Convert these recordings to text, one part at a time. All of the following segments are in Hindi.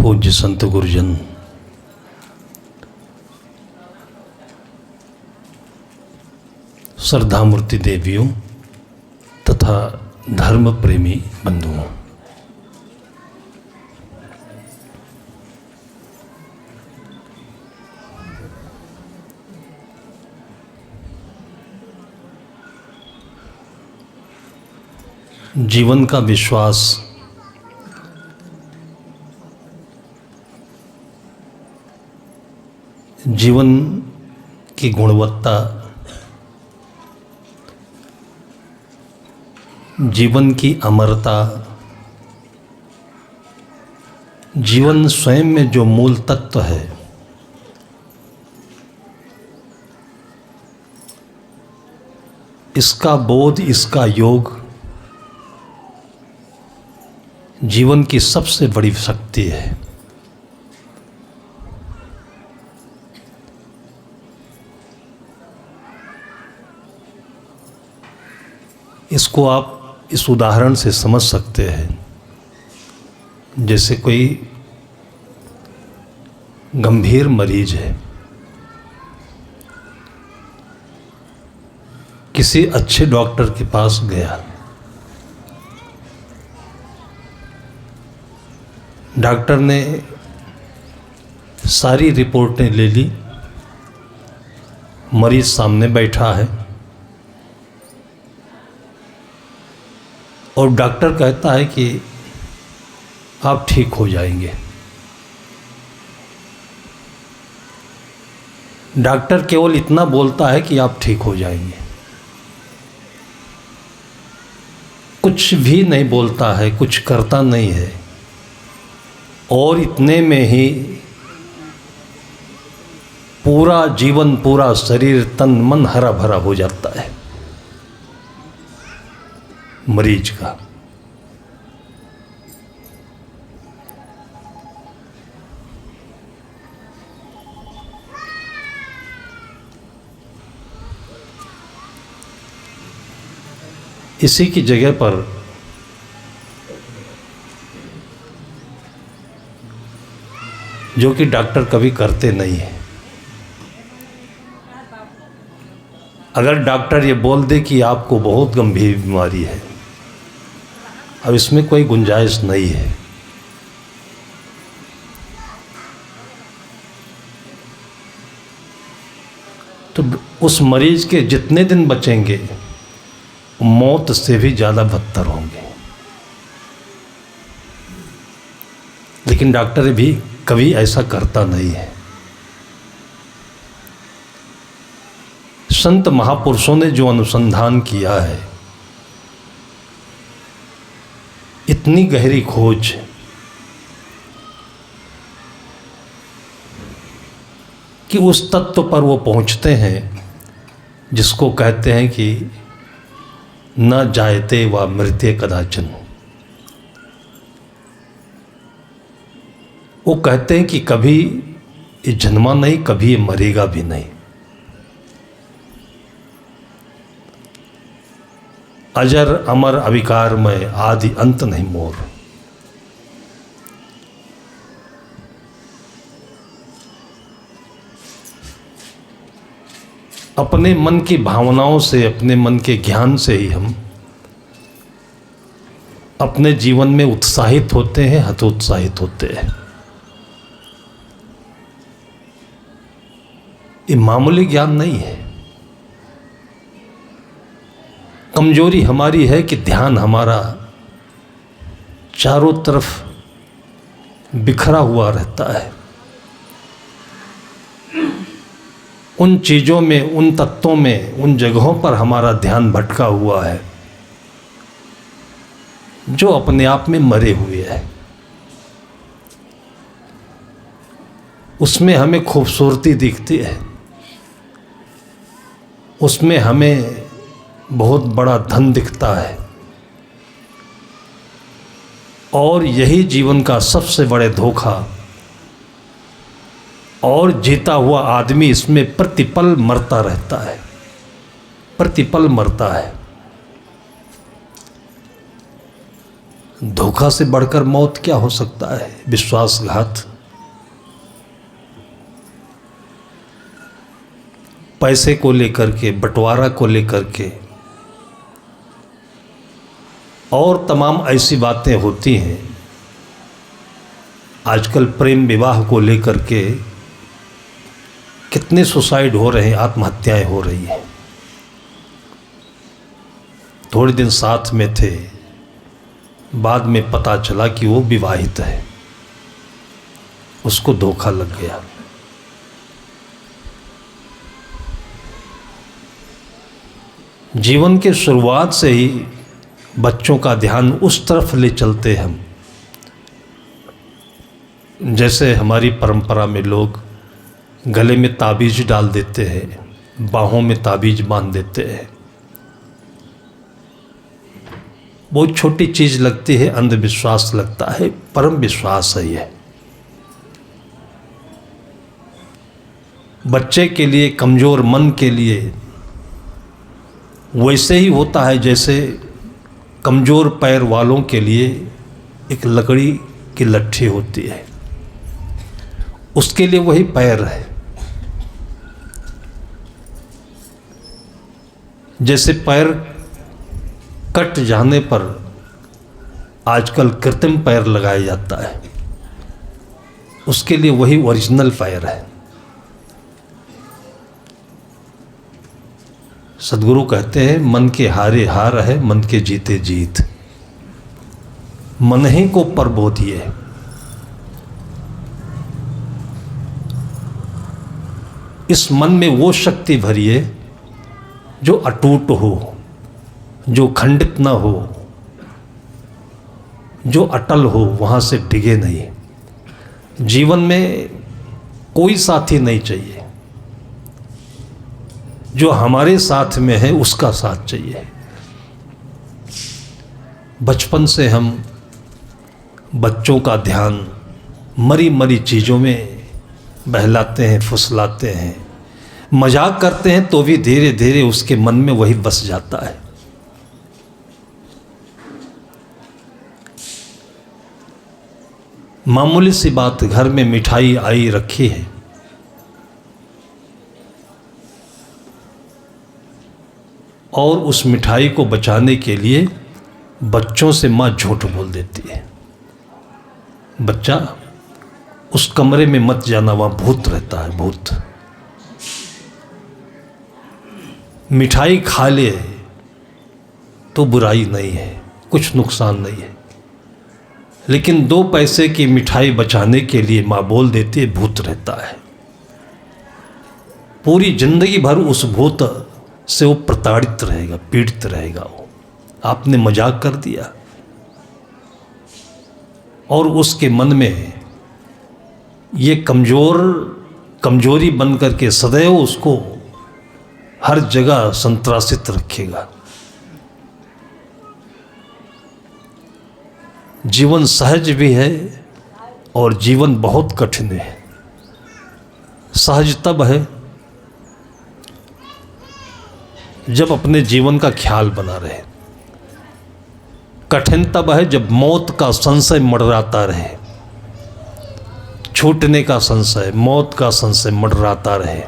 पूज्य संत गुरुजन, श्रद्धामूर्ति देवियों तथा धर्म प्रेमी बंधुओं, जीवन का विश्वास जीवन की गुणवत्ता, जीवन की अमरता, जीवन स्वयं में जो मूल तत्व है, इसका बोध, इसका योग जीवन की सबसे बड़ी शक्ति है। इसको आप इस उदाहरण से समझ सकते हैं। जैसे कोई गंभीर मरीज है, किसी अच्छे डॉक्टर के पास गया, डॉक्टर ने सारी रिपोर्टें ले ली, मरीज सामने बैठा है और डॉक्टर कहता है कि आप ठीक हो जाएंगे। डॉक्टर केवल इतना बोलता है कि आप ठीक हो जाएंगे, कुछ भी नहीं बोलता है, कुछ करता नहीं है, और इतने में ही पूरा जीवन, पूरा शरीर, तन मन हरा भरा हो जाता है मरीज का। इसी की जगह पर जो कि डॉक्टर कभी करते नहीं है, अगर डॉक्टर ये बोल दे कि आपको बहुत गंभीर बीमारी है, अब इसमें कोई गुंजाइश नहीं है, तो उस मरीज के जितने दिन बचेंगे मौत से भी ज़्यादा बदतर होंगे। लेकिन डॉक्टर भी कभी ऐसा करता नहीं है। संत महापुरुषों ने जो अनुसंधान किया है, इतनी गहरी खोज, कि उस तत्व पर वो पहुंचते हैं जिसको कहते हैं कि न जायते व मृत्ये कदाचन। वो कहते हैं कि कभी ये जन्मा नहीं, कभी ये मरेगा भी नहीं। अजर अमर अविकार में आदि अंत नहीं मोर। अपने मन की भावनाओं से, अपने मन के ज्ञान से ही हम अपने जीवन में उत्साहित होते हैं, हतोत्साहित होते हैं। ये मामूली ज्ञान नहीं है। कमजोरी हमारी है कि ध्यान हमारा चारों तरफ बिखरा हुआ रहता है, उन चीज़ों में, उन तत्वों में, उन जगहों पर हमारा ध्यान भटका हुआ है जो अपने आप में मरे हुए हैं। उसमें हमें खूबसूरती दिखती है, उसमें हमें बहुत बड़ा धन दिखता है, और यही जीवन का सबसे बड़े धोखा। और जीता हुआ आदमी इसमें प्रतिपल मरता रहता है, प्रतिपल मरता है। धोखा से बढ़कर मौत क्या हो सकता है? विश्वासघात। पैसे को लेकर के, बंटवारा को लेकर के और तमाम ऐसी बातें होती हैं। आजकल प्रेम विवाह को लेकर के कितने सुसाइड हो रहे हैं, आत्महत्याएं हो रही हैं। थोड़े दिन साथ में थे, बाद में पता चला कि वो विवाहित है, उसको धोखा लग गया। जीवन के शुरुआत से ही बच्चों का ध्यान उस तरफ ले चलते हम। जैसे हमारी परंपरा में लोग गले में ताबीज डाल देते हैं, बाहों में ताबीज बांध देते हैं। बहुत छोटी चीज लगती है, अंधविश्वास लगता है, परम विश्वास है यह। बच्चे के लिए, कमजोर मन के लिए वैसे ही होता है जैसे कमजोर पैर वालों के लिए एक लकड़ी की लट्ठी होती है, उसके लिए वही पैर है। जैसे पैर कट जाने पर आजकल कृत्रिम पैर लगाया जाता है, उसके लिए वही ओरिजिनल पैर है। सद्गुरु कहते हैं मन के हारे हार है, मन के जीते जीत। मन ही को प्रबोधिए। इस मन में वो शक्ति भरिए जो अटूट हो, जो खंडित न हो, जो अटल हो, वहां से डिगे नहीं। जीवन में कोई साथी नहीं चाहिए, जो हमारे साथ में है उसका साथ चाहिए। बचपन से हम बच्चों का ध्यान मरी मरी चीज़ों में बहलाते हैं, फुसलाते हैं, मजाक करते हैं, तो भी धीरे धीरे उसके मन में वही बस जाता है। मामूली सी बात, घर में मिठाई आई रखी है, और उस मिठाई को बचाने के लिए बच्चों से माँ झूठ बोल देती है। बच्चा उस कमरे में मत जाना, वहाँ भूत रहता है, भूत। मिठाई खा ले तो बुराई नहीं है, कुछ नुकसान नहीं है, लेकिन 2 पैसे की मिठाई बचाने के लिए माँ बोल देती है भूत रहता है। पूरी जिंदगी भर उस भूत से वो प्रताड़ित रहेगा, पीड़ित रहेगा। वो आपने मजाक कर दिया और उसके मन में ये कमजोरी बन करके सदैव उसको हर जगह संत्रासित रखेगा। जीवन सहज भी है और जीवन बहुत कठिन है। सहज तब है जब अपने जीवन का ख्याल बना रहे, कठिन तब है जब मौत का संशय मंडराता रहे, छूटने का संशय, मौत का संशय मंडराता रहे,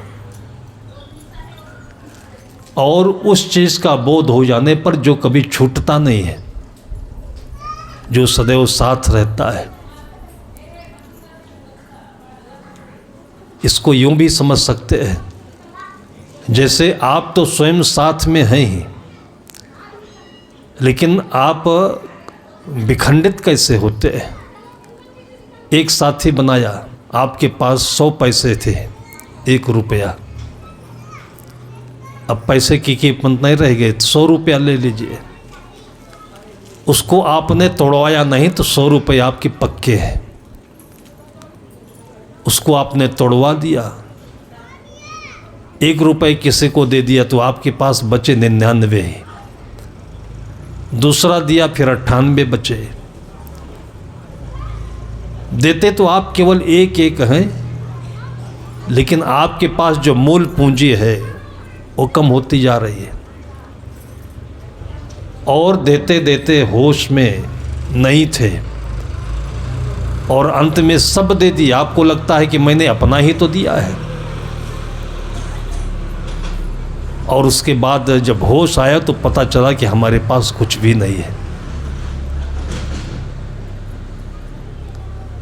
और उस चीज का बोध हो जाने पर जो कभी छूटता नहीं है, जो सदैव साथ रहता है। इसको यूं भी समझ सकते हैं जैसे आप तो स्वयं साथ में हैं ही, लेकिन आप विखंडित कैसे होते हैं। एक साथी बनाया, आपके पास 100 पैसे थे, 1 रुपया, अब पैसे की कीमत नहीं रह गई, 100 रुपया ले लीजिए। उसको आपने तोड़वाया नहीं तो 100 रुपये आपके पक्के हैं। उसको आपने तोड़वा दिया, 1 रुपये किसी को दे दिया तो आपके पास बचे 99 ही, दूसरा दिया फिर 98 बचे। देते तो आप केवल 1 हैं, लेकिन आपके पास जो मूल पूंजी है वो कम होती जा रही है। और देते देते होश में नहीं थे और अंत में सब दे दिया। आपको लगता है कि मैंने अपना ही तो दिया है, और उसके बाद जब होश आया तो पता चला कि हमारे पास कुछ भी नहीं है।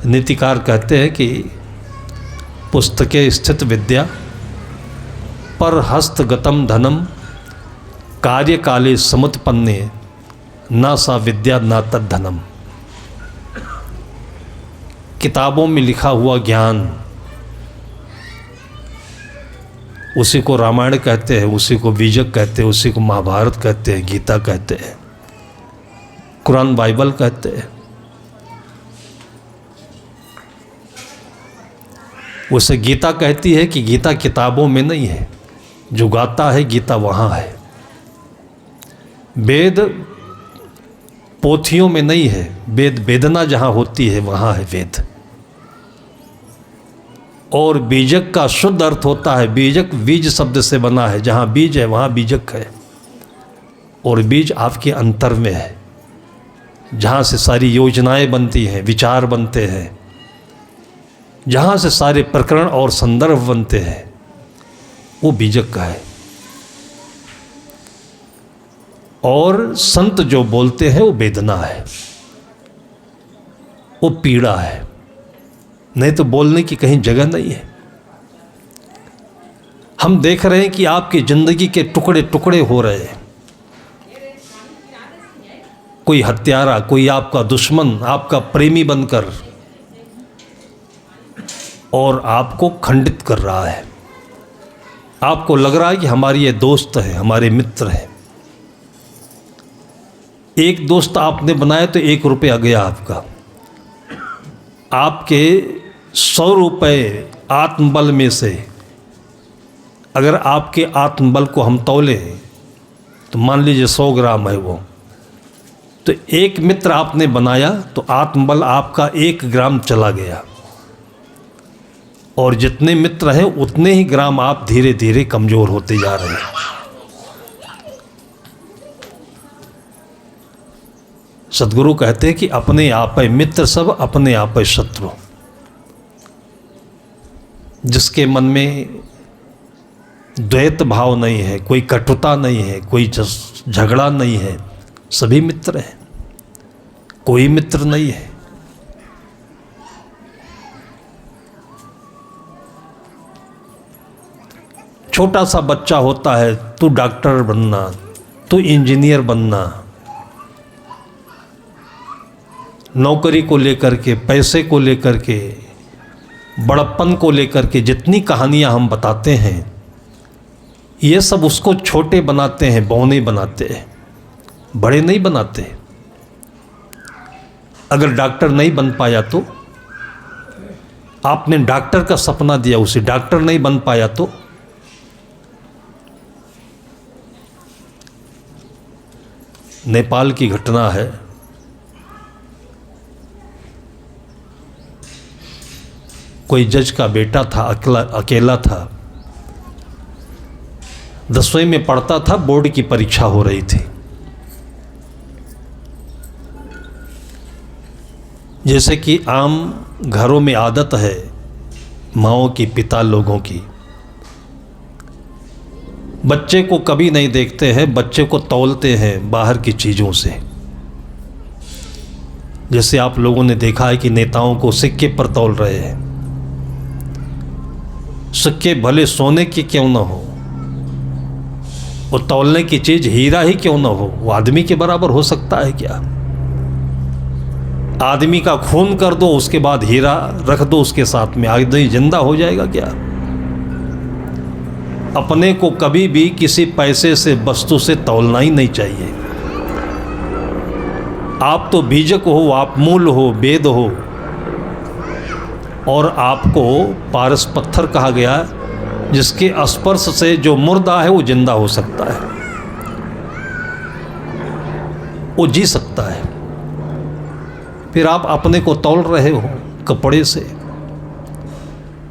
नीतिकार कहते हैं कि पुस्तके स्थित विद्या पर हस्तगतम धनम कार्य काले समुत्पन्ने ना सा विद्या ना तद धनम। किताबों में लिखा हुआ ज्ञान, उसी को रामायण कहते हैं, उसी को बीजक कहते हैं, उसी को महाभारत कहते हैं, गीता कहते हैं, कुरान बाइबल कहते हैं। उसे गीता कहती है कि गीता किताबों में नहीं है, जो गाता है गीता वहाँ है। वेद पोथियों में नहीं है, वेद वेदना जहाँ होती है वहाँ है वेद। और बीजक का शुद्ध अर्थ होता है, बीजक बीज शब्द से बना है, जहाँ बीज है वहाँ बीजक है। और बीज आपके अंतर में है, जहाँ से सारी योजनाएं बनती हैं, विचार बनते हैं, जहाँ से सारे प्रकरण और संदर्भ बनते हैं, वो बीजक का है। और संत जो बोलते हैं वो वेदना है, वो पीड़ा है, नहीं तो बोलने की कहीं जगह नहीं है। हम देख रहे हैं कि आपकी जिंदगी के टुकड़े टुकड़े हो रहे हैं। कोई हत्यारा, कोई आपका दुश्मन, आपका प्रेमी बनकर और आपको खंडित कर रहा है। आपको लग रहा है कि हमारे ये दोस्त हैं, हमारे मित्र हैं। एक दोस्त आपने बनाया तो 1 रुपया गया आपका। आपके 100 रुपये आत्मबल में से अगर आपके आत्मबल को हम तौलें तो मान लीजिए 100 ग्राम है वो, तो एक मित्र आपने बनाया तो आत्मबल आपका 1 ग्राम चला गया। और जितने मित्र हैं उतने ही ग्राम आप धीरे धीरे कमज़ोर होते जा रहे हैं। सद्गुरु कहते हैं कि अपने आप है मित्र सब, अपने आप है शत्रु। जिसके मन में द्वैत भाव नहीं है, कोई कटुता नहीं है, कोई झगड़ा नहीं है, सभी मित्र हैं, कोई मित्र नहीं है। छोटा सा बच्चा होता है, तू डॉक्टर बनना, तू इंजीनियर बनना, नौकरी को लेकर के, पैसे को लेकर के, बड़प्पन को लेकर के जितनी कहानियां हम बताते हैं, ये सब उसको छोटे बनाते हैं, बौने बनाते हैं, बड़े नहीं बनाते। अगर डॉक्टर नहीं बन पाया तो आपने डॉक्टर का सपना दिया उसे, डॉक्टर नहीं बन पाया तो नेपाल की घटना है। कोई जज का बेटा था, अकेला था, 10वीं में पढ़ता था, बोर्ड की परीक्षा हो रही थी। जैसे कि आम घरों में आदत है माँओं की, पिता लोगों की, बच्चे को कभी नहीं देखते हैं, बच्चे को तौलते हैं बाहर की चीज़ों से। जैसे आप लोगों ने देखा है कि नेताओं को सिक्के पर तौल रहे हैं। सिक्के भले सोने के क्यों ना हो, वो तौलने की चीज़ हीरा ही क्यों ना हो, वो आदमी के बराबर हो सकता है क्या? आदमी का खून कर दो, उसके बाद हीरा रख दो उसके साथ में, आदमी जिंदा हो जाएगा क्या? अपने को कभी भी किसी पैसे से, वस्तु से तौलना ही नहीं चाहिए। आप तो बीजक हो, आप मूल हो, वेद हो, और आपको पारस पत्थर कहा गया, जिसके स्पर्श से जो मुर्दा है वो जिंदा हो सकता है, वो जी सकता है। फिर आप अपने को तौल रहे हो कपड़े से,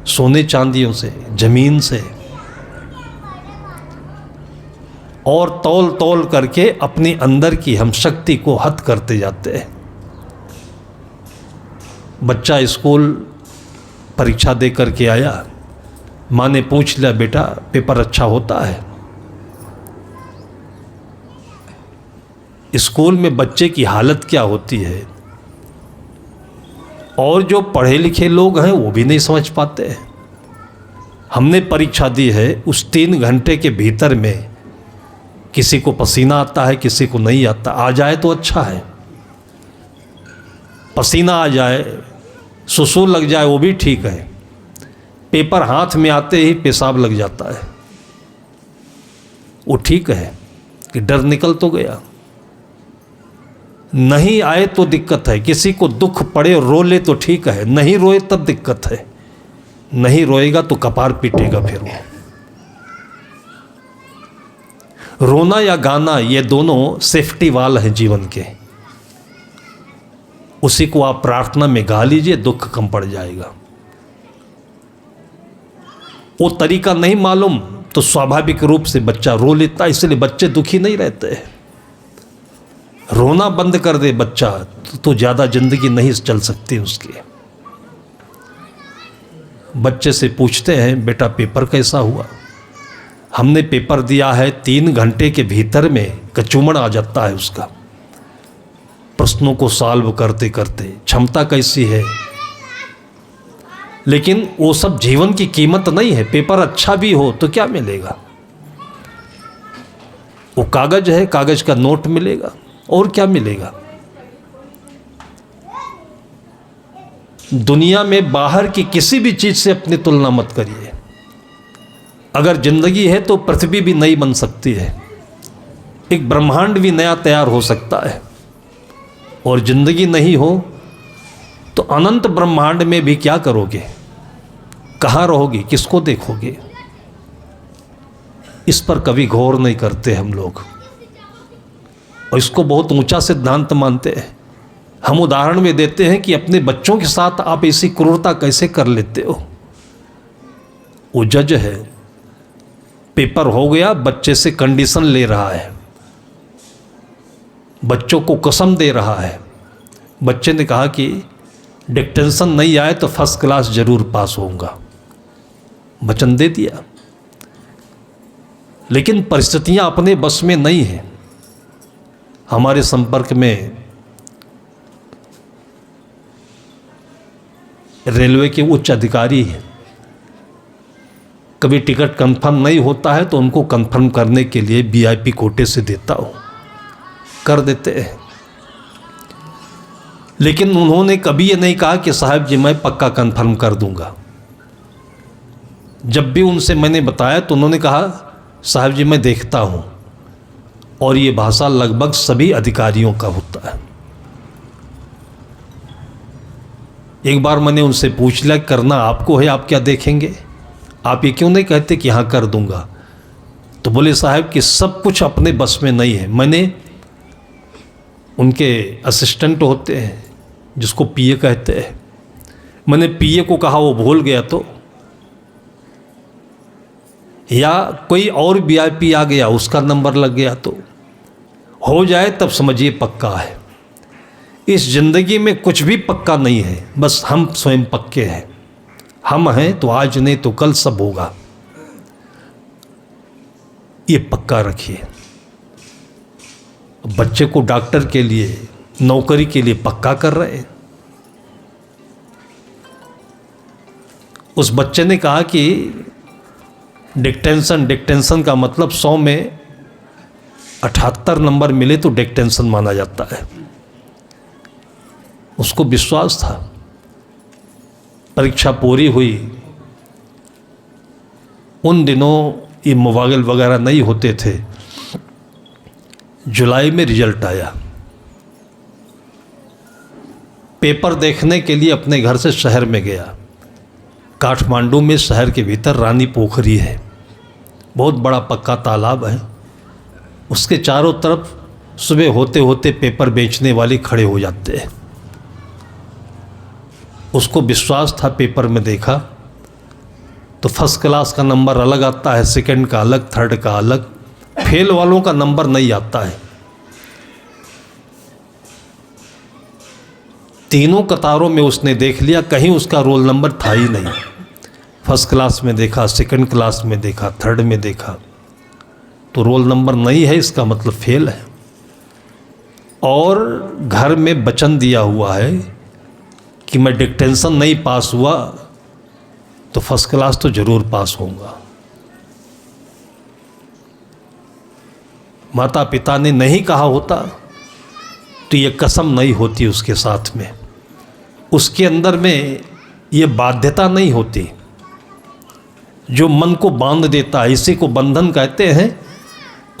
सोने चांदियों से, जमीन से, और तौल तौल करके अपने अंदर की हम शक्ति को हत करते जाते हैं। बच्चा स्कूल परीक्षा दे करके आया, माँ ने पूछ लिया, बेटा पेपर अच्छा होता है? स्कूल में बच्चे की हालत क्या होती है, और जो पढ़े लिखे लोग हैं वो भी नहीं समझ पाते हैं। हमने परीक्षा दी है, उस 3 घंटे के भीतर में किसी को पसीना आता है, किसी को नहीं आता। आ जाए तो अच्छा है, पसीना आ जाए, सुसु लग जाए वो भी ठीक है, पेपर हाथ में आते ही पेशाब लग जाता है, वो ठीक है कि डर निकल तो गया। नहीं आए तो दिक्कत है, किसी को दुख पड़े रो ले तो ठीक है, नहीं रोए तब दिक्कत है, नहीं रोएगा तो कपार पीटेगा फिर वो। रोना या गाना ये दोनों सेफ्टी वाल हैं जीवन के, उसी को आप प्रार्थना में गा लीजिए, दुख कम पड़ जाएगा। वो तरीका नहीं मालूम तो स्वाभाविक रूप से बच्चा रो लेता है, इसलिए बच्चे दुखी नहीं रहते हैं। रोना बंद कर दे बच्चा तो ज़्यादा जिंदगी नहीं चल सकती उसकी। बच्चे से पूछते हैं, बेटा पेपर कैसा हुआ? हमने पेपर दिया है, 3 घंटे के भीतर में कचूमड़ आ जाता है उसका, प्रश्नों को सॉल्व करते करते। क्षमता कैसी है? लेकिन वो सब जीवन की कीमत नहीं है। पेपर अच्छा भी हो तो क्या मिलेगा? वो कागज है, कागज का नोट मिलेगा, और क्या मिलेगा? दुनिया में बाहर की किसी भी चीज से अपनी तुलना मत करिए। अगर जिंदगी है तो पृथ्वी भी नई बन सकती है, एक ब्रह्मांड भी नया तैयार हो सकता है, और जिंदगी नहीं हो तो अनंत ब्रह्मांड में भी क्या करोगे? कहाँ रहोगे? किसको देखोगे? इस पर कभी गौर नहीं करते हम लोग, और इसको बहुत ऊंचा सिद्धांत मानते हैं। हम उदाहरण में देते हैं कि अपने बच्चों के साथ आप ऐसी क्रूरता कैसे कर लेते हो? वो जज है, पेपर हो गया, बच्चे से कंडीशन ले रहा है, बच्चों को कसम दे रहा है। बच्चे ने कहा कि डिक्टेंशन नहीं आए तो फर्स्ट क्लास जरूर पास होऊंगा, वचन दे दिया। लेकिन परिस्थितियां अपने बस में नहीं है। हमारे संपर्क में रेलवे के उच्च अधिकारी हैं, कभी टिकट कंफर्म नहीं होता है तो उनको कंफर्म करने के लिए वीआईपी कोटे से देता हूँ, कर देते हैं। लेकिन उन्होंने कभी ये नहीं कहा कि साहब जी मैं पक्का कंफर्म कर दूंगा। जब भी उनसे मैंने बताया तो उन्होंने कहा साहब जी मैं देखता हूँ, और ये भाषा लगभग सभी अधिकारियों का होता है। एक बार मैंने उनसे पूछ लिया करना आपको है, आप क्या देखेंगे, आप ये क्यों नहीं कहते कि हाँ कर दूंगा? तो बोले साहब कि सब कुछ अपने बस में नहीं है। मैंने उनके असिस्टेंट होते हैं जिसको पीए कहते हैं, मैंने पीए को कहा वो भूल गया तो, या कोई और वीआईपी आ गया उसका नंबर लग गया तो, हो जाए तब समझिए पक्का है। इस जिंदगी में कुछ भी पक्का नहीं है, बस हम स्वयं पक्के हैं। हम हैं तो आज नहीं तो कल सब होगा, ये पक्का रखिए। बच्चे को डॉक्टर के लिए, नौकरी के लिए पक्का कर रहे हैं। उस बच्चे ने कहा कि डिक्टेंशन का मतलब 100 में 78 नंबर मिले तो डिक्टेंशन माना जाता है। उसको विश्वास था। परीक्षा पूरी हुई, उन दिनों ये मोबाइल वगैरह नहीं होते थे। जुलाई में रिजल्ट आया। पेपर देखने के लिए अपने घर से शहर में गया। काठमांडू में शहर के भीतर रानी पोखरी है, बहुत बड़ा पक्का तालाब है। उसके चारों तरफ सुबह होते होते पेपर बेचने वाले खड़े हो जाते हैं। उसको विश्वास था, पेपर में देखा तो फर्स्ट क्लास का नंबर अलग आता है, सेकंड का अलग, थर्ड का अलग, फेल वालों का नंबर नहीं आता है। तीनों कतारों में उसने देख लिया, कहीं उसका रोल नंबर था ही नहीं। फर्स्ट क्लास में देखा, सेकंड क्लास में देखा, थर्ड में देखा, तो रोल नंबर नहीं है, इसका मतलब फेल है। और घर में वचन दिया हुआ है कि मैं डिक्टेंशन नहीं पास हुआ तो फर्स्ट क्लास तो जरूर पास होऊंगा। माता पिता ने नहीं कहा होता तो ये कसम नहीं होती उसके साथ में, उसके अंदर में ये बाध्यता नहीं होती जो मन को बांध देता है। इसी को बंधन कहते हैं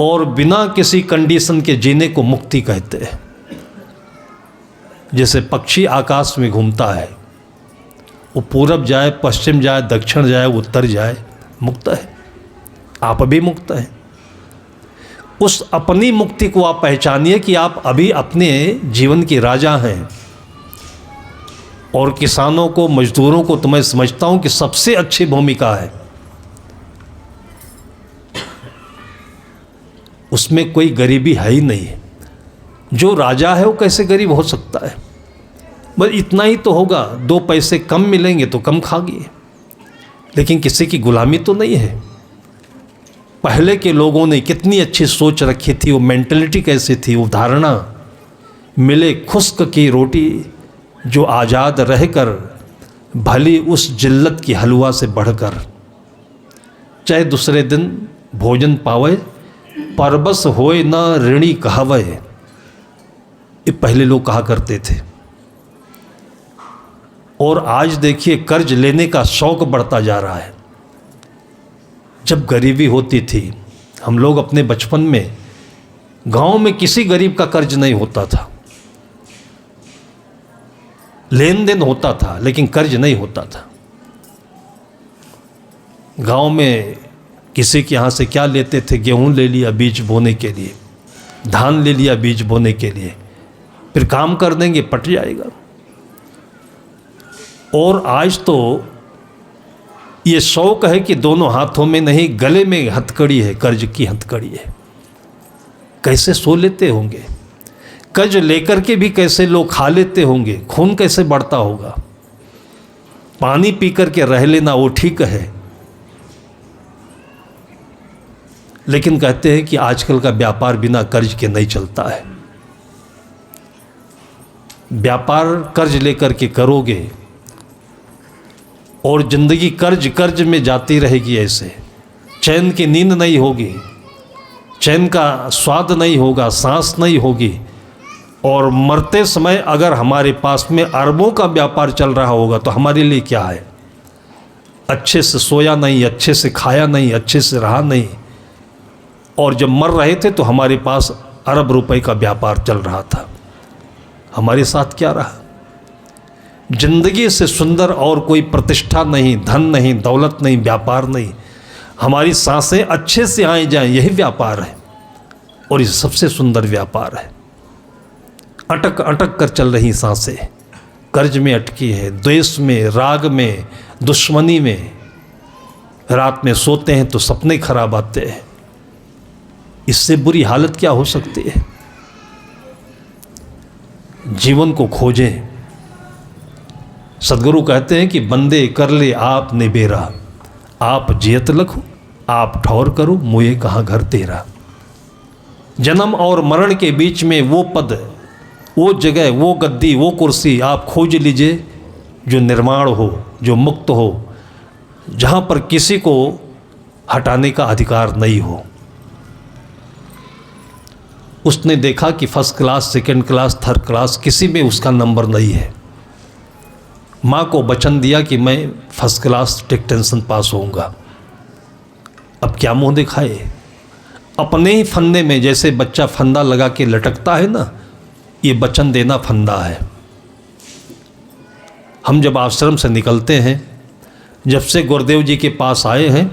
और बिना किसी कंडीशन के जीने को मुक्ति कहते हैं। जैसे पक्षी आकाश में घूमता है, वो पूरब जाए, पश्चिम जाए, दक्षिण जाए, उत्तर जाए, मुक्त है। आप भी मुक्त हैं। उस अपनी मुक्ति को आप पहचानिए कि आप अभी अपने जीवन के राजा हैं। और किसानों को, मजदूरों को तो मैं समझता हूं कि सबसे अच्छी भूमिका है। उसमें कोई गरीबी है ही नहीं है। जो राजा है वो कैसे गरीब हो सकता है? बस इतना ही तो होगा, 2 पैसे कम मिलेंगे तो कम खाएंगे, लेकिन किसी की गुलामी तो नहीं है। पहले के लोगों ने कितनी अच्छी सोच रखी थी, वो मेंटलिटी कैसी थी, वो धारणा। मिले खुश्क की रोटी जो आज़ाद रहकर, भली उस जिल्लत की हलवा से बढ़कर। चाहे दूसरे दिन भोजन पावे, परबस होए न ऋणी कहावे, ये पहले लोग कहा करते थे। और आज देखिए कर्ज लेने का शौक बढ़ता जा रहा है। जब गरीबी होती थी, हम लोग अपने बचपन में गांव में किसी गरीब का कर्ज नहीं होता था। लेन देन होता था लेकिन कर्ज नहीं होता था। गांव में किसी के यहाँ से क्या लेते थे? गेहूं ले लिया बीज बोने के लिए, धान ले लिया बीज बोने के लिए, फिर काम कर देंगे, पट जाएगा। और आज तो ये शौक है कि दोनों हाथों में नहीं, गले में हथकड़ी है, कर्ज की हथकड़ी है। कैसे सो लेते होंगे? कर्ज लेकर के भी कैसे लोग खा लेते होंगे? खून कैसे बढ़ता होगा? पानी पी करके रह लेना वो ठीक है, लेकिन कहते हैं कि आजकल का व्यापार बिना कर्ज के नहीं चलता है। व्यापार कर्ज लेकर के करोगे और जिंदगी कर्ज कर्ज में जाती रहेगी। ऐसे चैन की नींद नहीं होगी, चैन का स्वाद नहीं होगा, सांस नहीं होगी। और मरते समय अगर हमारे पास में अरबों का व्यापार चल रहा होगा तो हमारे लिए क्या है? अच्छे से सोया नहीं, अच्छे से खाया नहीं, अच्छे से रहा नहीं, और जब मर रहे थे तो हमारे पास अरब रुपए का व्यापार चल रहा था। हमारे साथ क्या रहा? जिंदगी से सुंदर और कोई प्रतिष्ठा नहीं, धन नहीं, दौलत नहीं, व्यापार नहीं। हमारी सांसें अच्छे से आए जाएं, यही व्यापार है। और ये सबसे सुंदर व्यापार है। अटक अटक कर चल रही सांसें कर्ज में अटकी है, द्वेष में, राग में, दुश्मनी में। रात में सोते हैं तो सपने खराब आते हैं। इससे बुरी हालत क्या हो सकती है? जीवन को खोजें। सदगुरु कहते हैं कि बंदे कर ले आप ने बेरा, आप जियत लखो, आप ठौर करो, मुए कहाँ घर तेरा। जन्म और मरण के बीच में वो पद, वो जगह, वो गद्दी, वो कुर्सी आप खोज लीजिए जो निर्माण हो, जो मुक्त हो, जहाँ पर किसी को हटाने का अधिकार नहीं हो। उसने देखा कि first class, second class, third class किसी में उसका नंबर नहीं है। माँ को वचन दिया कि मैं फर्स्ट क्लास डिक्टेंशन पास होऊंगा। अब क्या मुंह दिखाए? अपने ही फंदे में, जैसे बच्चा फंदा लगा के लटकता है ना, ये वचन देना फंदा है। हम जब आश्रम से निकलते हैं, जब से गुरुदेव जी के पास आए हैं,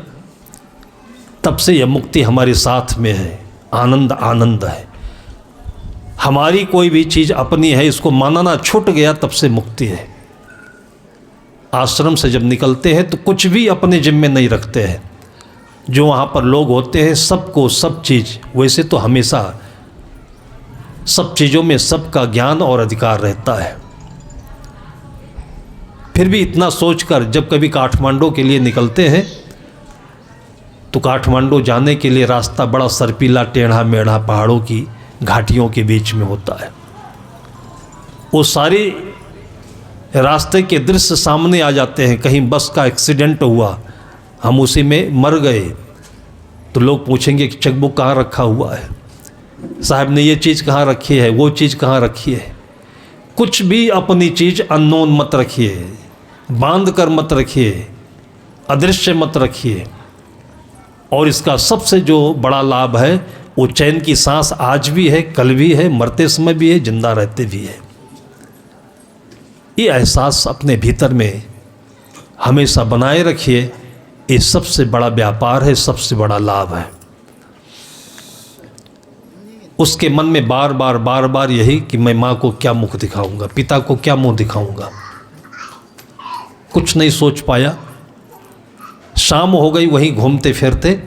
तब से यह मुक्ति हमारे साथ में है। आनंद आनंद है। हमारी कोई भी चीज़ अपनी है, इसको मानना छूट गया, तब से मुक्ति है। आश्रम से जब निकलते हैं तो कुछ भी अपने जिम्मे नहीं रखते हैं। जो वहाँ पर लोग होते हैं, सबको सब चीज़, वैसे तो हमेशा सब चीज़ों में सबका ज्ञान और अधिकार रहता है। फिर भी इतना सोचकर जब कभी काठमांडू के लिए निकलते हैं तो काठमांडू जाने के लिए रास्ता बड़ा सरपीला टेढ़ा मेढ़ा पहाड़ों की घाटियों के बीच में होता है। वो सारी रास्ते के दृश्य सामने आ जाते हैं। कहीं बस का एक्सीडेंट हुआ, हम उसी में मर गए, तो लोग पूछेंगे कि चेकबुक कहाँ रखा हुआ है, साहब ने ये चीज़ कहाँ रखी है, वो चीज़ कहाँ रखी है। कुछ भी अपनी चीज़ अननोन मत रखिए, बांध कर मत रखिए, अदृश्य मत रखिए। और इसका सबसे जो बड़ा लाभ है वो चैन की सांस आज भी है, कल भी है, मरते समय भी है, जिंदा रहते भी है। ये एहसास अपने भीतर में हमेशा बनाए रखिए। ये सबसे बड़ा व्यापार है, सबसे बड़ा लाभ है। उसके मन में बार बार यही कि मैं माँ को क्या मुख दिखाऊंगा, पिता को क्या मुंह दिखाऊंगा। कुछ नहीं सोच पाया। शाम हो गई, वहीं घूमते फिरते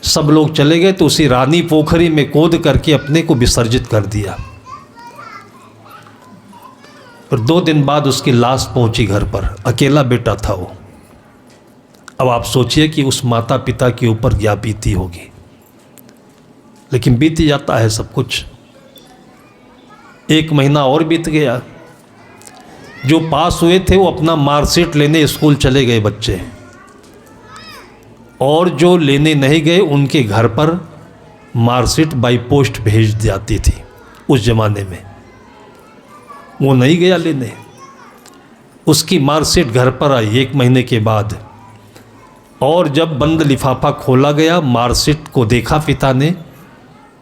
सब लोग चले गए तो उसी रानी पोखरी में कूद करके अपने को विसर्जित कर दिया। फिर 2 दिन बाद उसकी लाश पहुंची घर पर। अकेला बेटा था वो। अब आप सोचिए कि उस माता पिता के ऊपर क्या बीती होगी। लेकिन बीत जाता है सब कुछ। 1 महीना और बीत गया। जो पास हुए थे वो अपना मार्कशीट लेने स्कूल चले गए बच्चे, और जो लेने नहीं गए उनके घर पर मार्कशीट बाई पोस्ट भेज जाती थी। उस ज़माने में वो नहीं गया लेने, उसकी मार्कशीट घर पर आई 1 महीने के बाद। और जब बंद लिफाफा खोला गया, मार्कशीट को देखा पिता ने,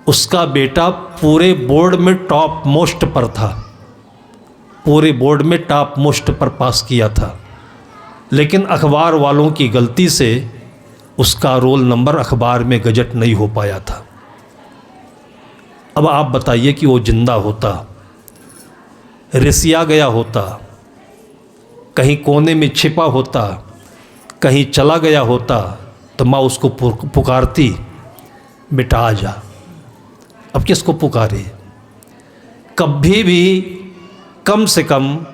उसका बेटा पूरे बोर्ड में टॉप मोस्ट पर था, पूरे बोर्ड में टॉप मोस्ट पर पास किया था। लेकिन अखबार वालों की गलती से उसका रोल नंबर अखबार में गजट नहीं हो पाया था। अब आप बताइए कि वो जिंदा होता, रिसिया गया होता, कहीं कोने में छिपा होता, कहीं चला गया होता, तो माँ उसको पुकारती, बेटा आ जा। अब किसको पुकारे? कभी भी कम से कम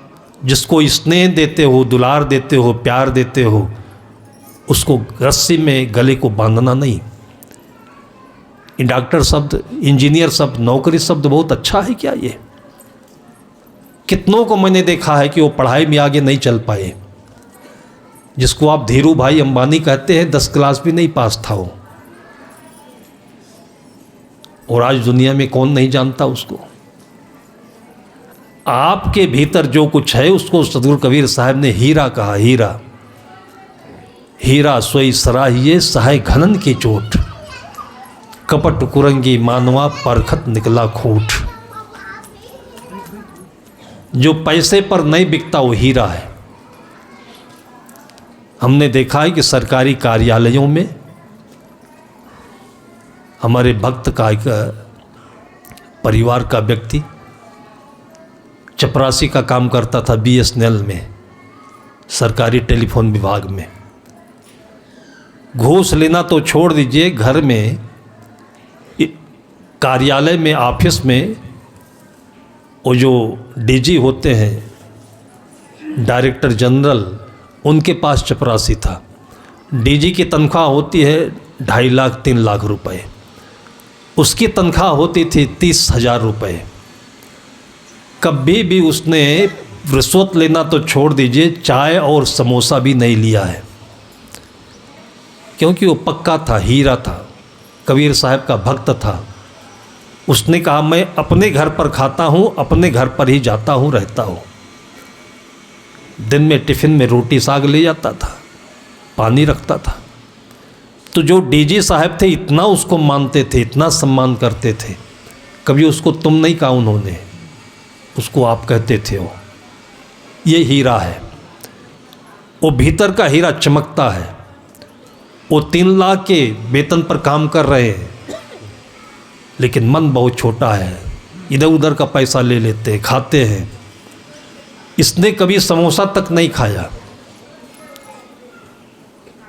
जिसको स्नेह देते हो, दुलार देते हो, प्यार देते हो, उसको रस्सी में गले को बांधना नहीं। डॉक्टर शब्द, इंजीनियर शब्द, नौकरी शब्द बहुत अच्छा है क्या? ये कितनों को मैंने देखा है कि वो पढ़ाई में आगे नहीं चल पाए। जिसको आप धीरू भाई अंबानी कहते हैं, 10 क्लास भी नहीं पास था वो, और आज दुनिया में कौन नहीं जानता उसको। आपके भीतर जो कुछ है उसको सतगुरु कबीर साहब ने हीरा कहा। हीरा हीरा सोई सराहिए सहाय घनन की चोट, कपट कुरंगी मानवा परखत निकला खोट। जो पैसे पर नहीं बिकता वो हीरा है। हमने देखा है कि सरकारी कार्यालयों में हमारे भक्त का एक परिवार का व्यक्ति चपरासी का काम करता था BSNL में, सरकारी टेलीफोन विभाग में। घूस लेना तो छोड़ दीजिए, घर में, कार्यालय में, ऑफिस में वो जो DG होते हैं, डायरेक्टर जनरल, उनके पास चपरासी था। DG की तनख्वाह होती है 2.5 लाख 3 लाख रुपए, उसकी तनख्वाह होती थी 30,000 रुपये। कभी भी उसने रिश्वत लेना तो छोड़ दीजिए, चाय और समोसा भी नहीं लिया है, क्योंकि वो पक्का था, हीरा था, कबीर साहब का भक्त था। उसने कहा मैं अपने घर पर खाता हूँ, अपने घर पर ही जाता हूँ, रहता हूँ। दिन में टिफ़िन में रोटी साग ले जाता था, पानी रखता था। तो जो DG साहब थे इतना उसको मानते थे, इतना सम्मान करते थे, कभी उसको तुम नहीं कहा उन्होंने, उसको आप कहते थे। वो ये हीरा है, वो भीतर का हीरा चमकता है। वो 3 लाख के वेतन पर काम कर रहे हैं, लेकिन मन बहुत छोटा है, इधर उधर का पैसा ले लेते हैं, खाते हैं। इसने कभी समोसा तक नहीं खाया।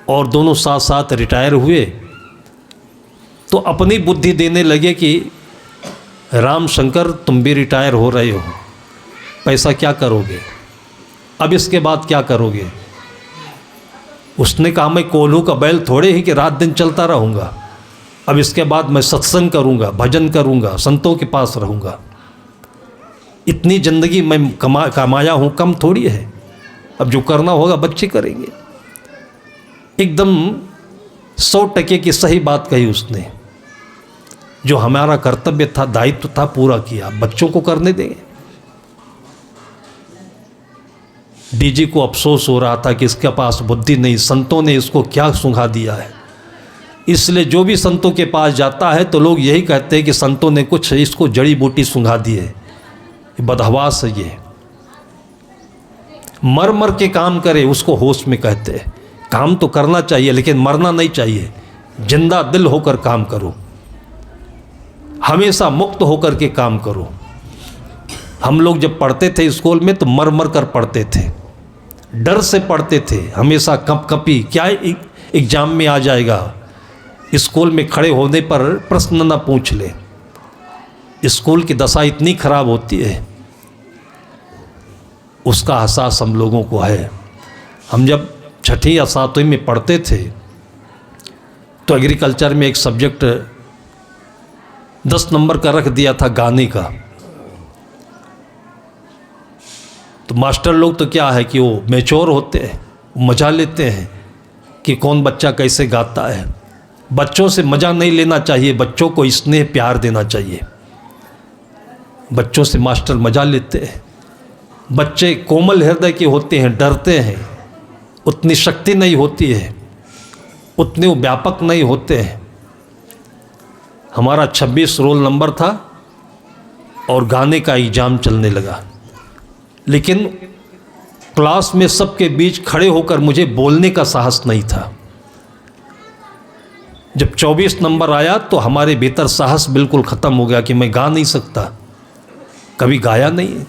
और दोनों साथ साथ रिटायर हुए तो अपनी बुद्धि देने लगे कि राम शंकर तुम भी रिटायर हो रहे हो, पैसा क्या करोगे? अब इसके बाद क्या करोगे? उसने कहा मैं कोल्हू का बैल थोड़े ही कि रात दिन चलता रहूँगा, अब इसके बाद मैं सत्संग करूँगा, भजन करूँगा, संतों के पास रहूँगा। इतनी ज़िंदगी मैं कमाया हूँ, कम थोड़ी है। अब जो करना होगा बच्चे करेंगे। एकदम 100% की सही बात कही उसने। जो हमारा कर्तव्य था, दायित्व था, पूरा किया, बच्चों को करने देंगे। डीजी को अफसोस हो रहा था कि इसके पास बुद्धि नहीं, संतों ने इसको क्या सुंघा दिया है। इसलिए जो भी संतों के पास जाता है तो लोग यही कहते हैं कि संतों ने कुछ इसको जड़ी बूटी सुंघा दी है, बदहवास है ये। मर मर के काम करे उसको होश में कहते हैं। काम तो करना चाहिए लेकिन मरना नहीं चाहिए। जिंदा दिल होकर काम करो, हमेशा मुक्त होकर के काम करो। हम लोग जब पढ़ते थे स्कूल में तो मर मर कर पढ़ते थे, डर से पढ़ते थे, हमेशा कपकपी, क्या एग्जाम में आ जाएगा। स्कूल में खड़े होने पर प्रश्न न पूछ ले। स्कूल की दशा इतनी खराब होती है, उसका एहसास हम लोगों को है। हम जब 6ठी या 7वीं में पढ़ते थे तो एग्रीकल्चर में एक सब्जेक्ट 10 नंबर का रख दिया था, गाने का। तो मास्टर लोग तो क्या है कि वो मैच्योर होते हैं, मज़ा लेते हैं कि कौन बच्चा कैसे गाता है। बच्चों से मज़ा नहीं लेना चाहिए, बच्चों को स्नेह प्यार देना चाहिए। बच्चों से मास्टर मज़ा लेते हैं। बच्चे कोमल हृदय के होते हैं, डरते हैं, उतनी शक्ति नहीं होती है, उतने वो व्यापक नहीं होते हैं। हमारा 26 रोल नंबर था और गाने का एग्जाम चलने लगा, लेकिन क्लास में सबके बीच खड़े होकर मुझे बोलने का साहस नहीं था। जब 24 नंबर आया तो हमारे भीतर साहस बिल्कुल ख़त्म हो गया कि मैं गा नहीं सकता। कभी गाया नहीं,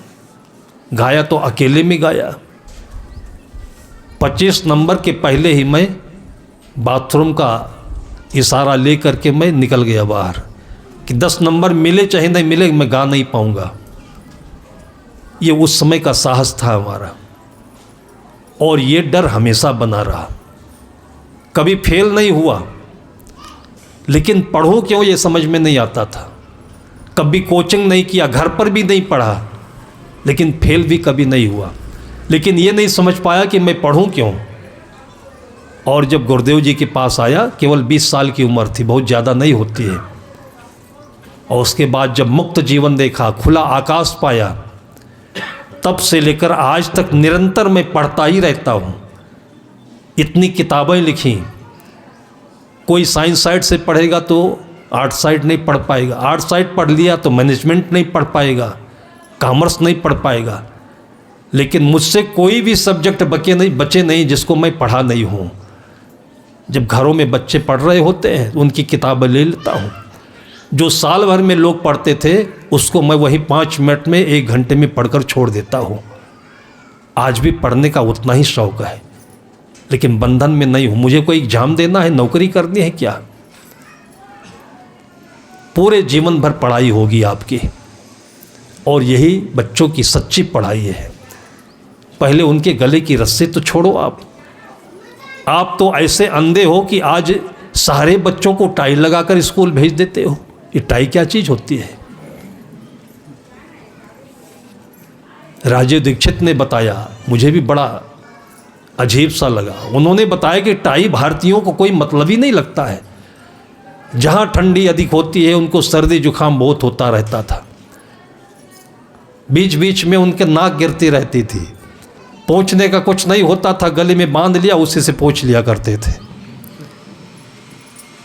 गाया तो अकेले में गाया। 25 नंबर के पहले ही मैं बाथरूम का इशारा ले करके मैं निकल गया बाहर कि 10 नंबर मिले चाहे नहीं मिले, मैं गा नहीं पाऊंगा। ये उस समय का साहस था हमारा, और ये डर हमेशा बना रहा। कभी फेल नहीं हुआ, लेकिन पढ़ो क्यों ये समझ में नहीं आता था। कभी कोचिंग नहीं किया, घर पर भी नहीं पढ़ा, लेकिन फेल भी कभी नहीं हुआ। लेकिन ये नहीं समझ पाया कि मैं पढ़ूं क्यों। और जब गुरुदेव जी के पास आया, केवल 20 साल की उम्र थी, बहुत ज़्यादा नहीं होती है। और उसके बाद जब मुक्त जीवन देखा, खुला आकाश पाया, तब से लेकर आज तक निरंतर मैं पढ़ता ही रहता हूँ। इतनी किताबें लिखी। कोई साइंस साइड से पढ़ेगा तो आर्ट साइड नहीं पढ़ पाएगा, आर्ट साइड पढ़ लिया तो मैनेजमेंट नहीं पढ़ पाएगा, कॉमर्स नहीं पढ़ पाएगा। लेकिन मुझसे कोई भी सब्जेक्ट बचे नहीं जिसको मैं पढ़ा नहीं हूँ। जब घरों में बच्चे पढ़ रहे होते हैं उनकी किताबें ले लेता हूँ। जो साल भर में लोग पढ़ते थे उसको मैं वही 5 मिनट में 1 घंटे में पढ़कर छोड़ देता हूँ। आज भी पढ़ने का उतना ही शौक़ है, लेकिन बंधन में नहीं हूँ। मुझे कोई एग्जाम देना है, नौकरी करनी है क्या? पूरे जीवन भर पढ़ाई होगी आपकी, और यही बच्चों की सच्ची पढ़ाई है। पहले उनके गले की रस्सी तो छोड़ो। आप तो ऐसे अंधे हो कि आज सारे बच्चों को टाई लगाकर स्कूल भेज देते हो। ये टाई क्या चीज़ होती है? राजीव दीक्षित ने बताया, मुझे भी बड़ा अजीब सा लगा। उन्होंने बताया कि टाई भारतीयों को कोई मतलब ही नहीं लगता है। जहाँ ठंडी अधिक होती है उनको सर्दी जुकाम बहुत होता रहता था। बीच बीच में उनके नाक गिरती रहती थी। पोंछने का कुछ नहीं होता था, गले में बांध लिया, उसी से पोंछ लिया करते थे।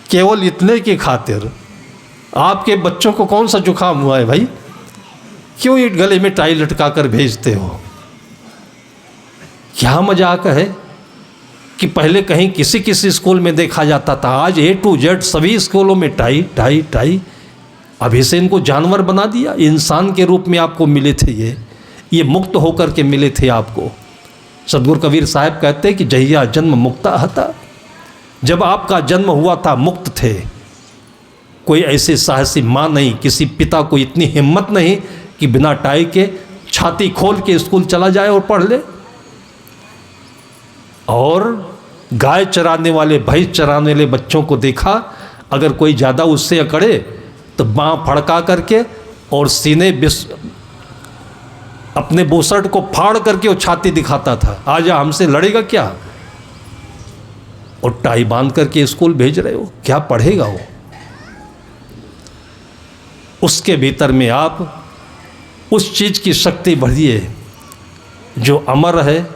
केवल इतने की खातिर आपके बच्चों को कौन सा जुकाम हुआ है भाई? क्यों ये गले में टाई लटका कर भेजते हो? क्या मजाक है कि पहले कहीं किसी स्कूल में देखा जाता था, आज A to Z सभी स्कूलों में टाई टाई टाई। अभी से इनको जानवर बना दिया। इंसान के रूप में आपको मिले थे ये मुक्त होकर के मिले थे आपको। सदगुरु कबीर साहब कहते हैं कि जहिया जन्म मुक्ता हता। जब आपका जन्म हुआ था मुक्त थे। कोई ऐसे साहसी माँ नहीं, किसी पिता को इतनी हिम्मत नहीं कि बिना टाई के छाती खोल के स्कूल चला जाए और पढ़ ले। और गाय चराने वाले, भैंस चराने वाले बच्चों को देखा, अगर कोई ज़्यादा उससे अकड़े तो बाँह फड़का करके और सीने अपने बोसट को फाड़ करके वो छाती दिखाता था, आजा हमसे लड़ेगा क्या। और टाई बांध करके स्कूल भेज रहे हो, क्या पढ़ेगा वो। उसके भीतर में आप उस चीज़ की शक्ति भरिए जो अमर है,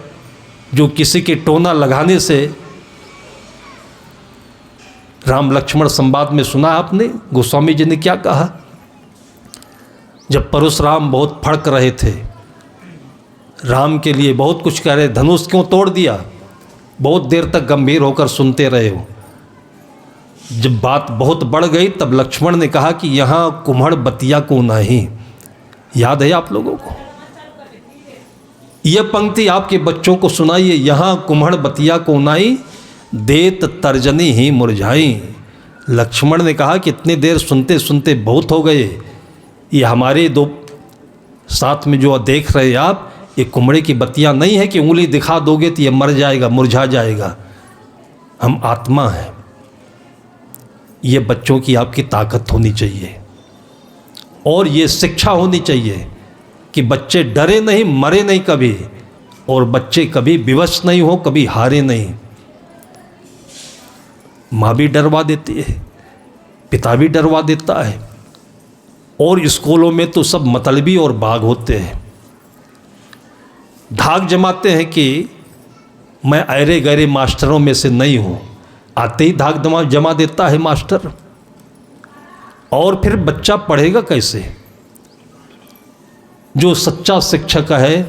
जो किसी के टोना लगाने से, राम लक्ष्मण संवाद में सुना आपने गोस्वामी जी ने क्या कहा, जब परशुराम बहुत फड़क रहे थे, राम के लिए बहुत कुछ कह रहे, धनुष क्यों तोड़ दिया, बहुत देर तक गंभीर होकर सुनते रहे हो। जब बात बहुत बढ़ गई तब लक्ष्मण ने कहा कि यहाँ कुम्हड़ बतिया को नहीं। याद है आप लोगों को? यह पंक्ति आपके बच्चों को सुनाइए, यहाँ कुम्हड़ बतिया को नाई, देत तर्जनी ही मुरझाई। लक्ष्मण ने कहा कि इतनी देर सुनते सुनते बहुत हो गए, ये हमारे दो साथ में जो देख रहे आप, ये कुम्हड़े की बतियाँ नहीं है कि उंगली दिखा दोगे तो ये मर जाएगा, मुरझा जाएगा। हम आत्मा हैं। ये बच्चों की आपकी ताकत होनी चाहिए और ये शिक्षा होनी चाहिए कि बच्चे डरे नहीं, मरे नहीं कभी, और बच्चे कभी विवश नहीं हो, कभी हारे नहीं। माँ भी डरवा देती है, पिता भी डरवा देता है, और स्कूलों में तो सब मतलबी और बाग होते हैं, धाक जमाते हैं कि मैं अरे गहरे मास्टरों में से नहीं हूँ। आते ही धाक जमा देता है मास्टर, और फिर बच्चा पढ़ेगा कैसे। जो सच्चा शिक्षक है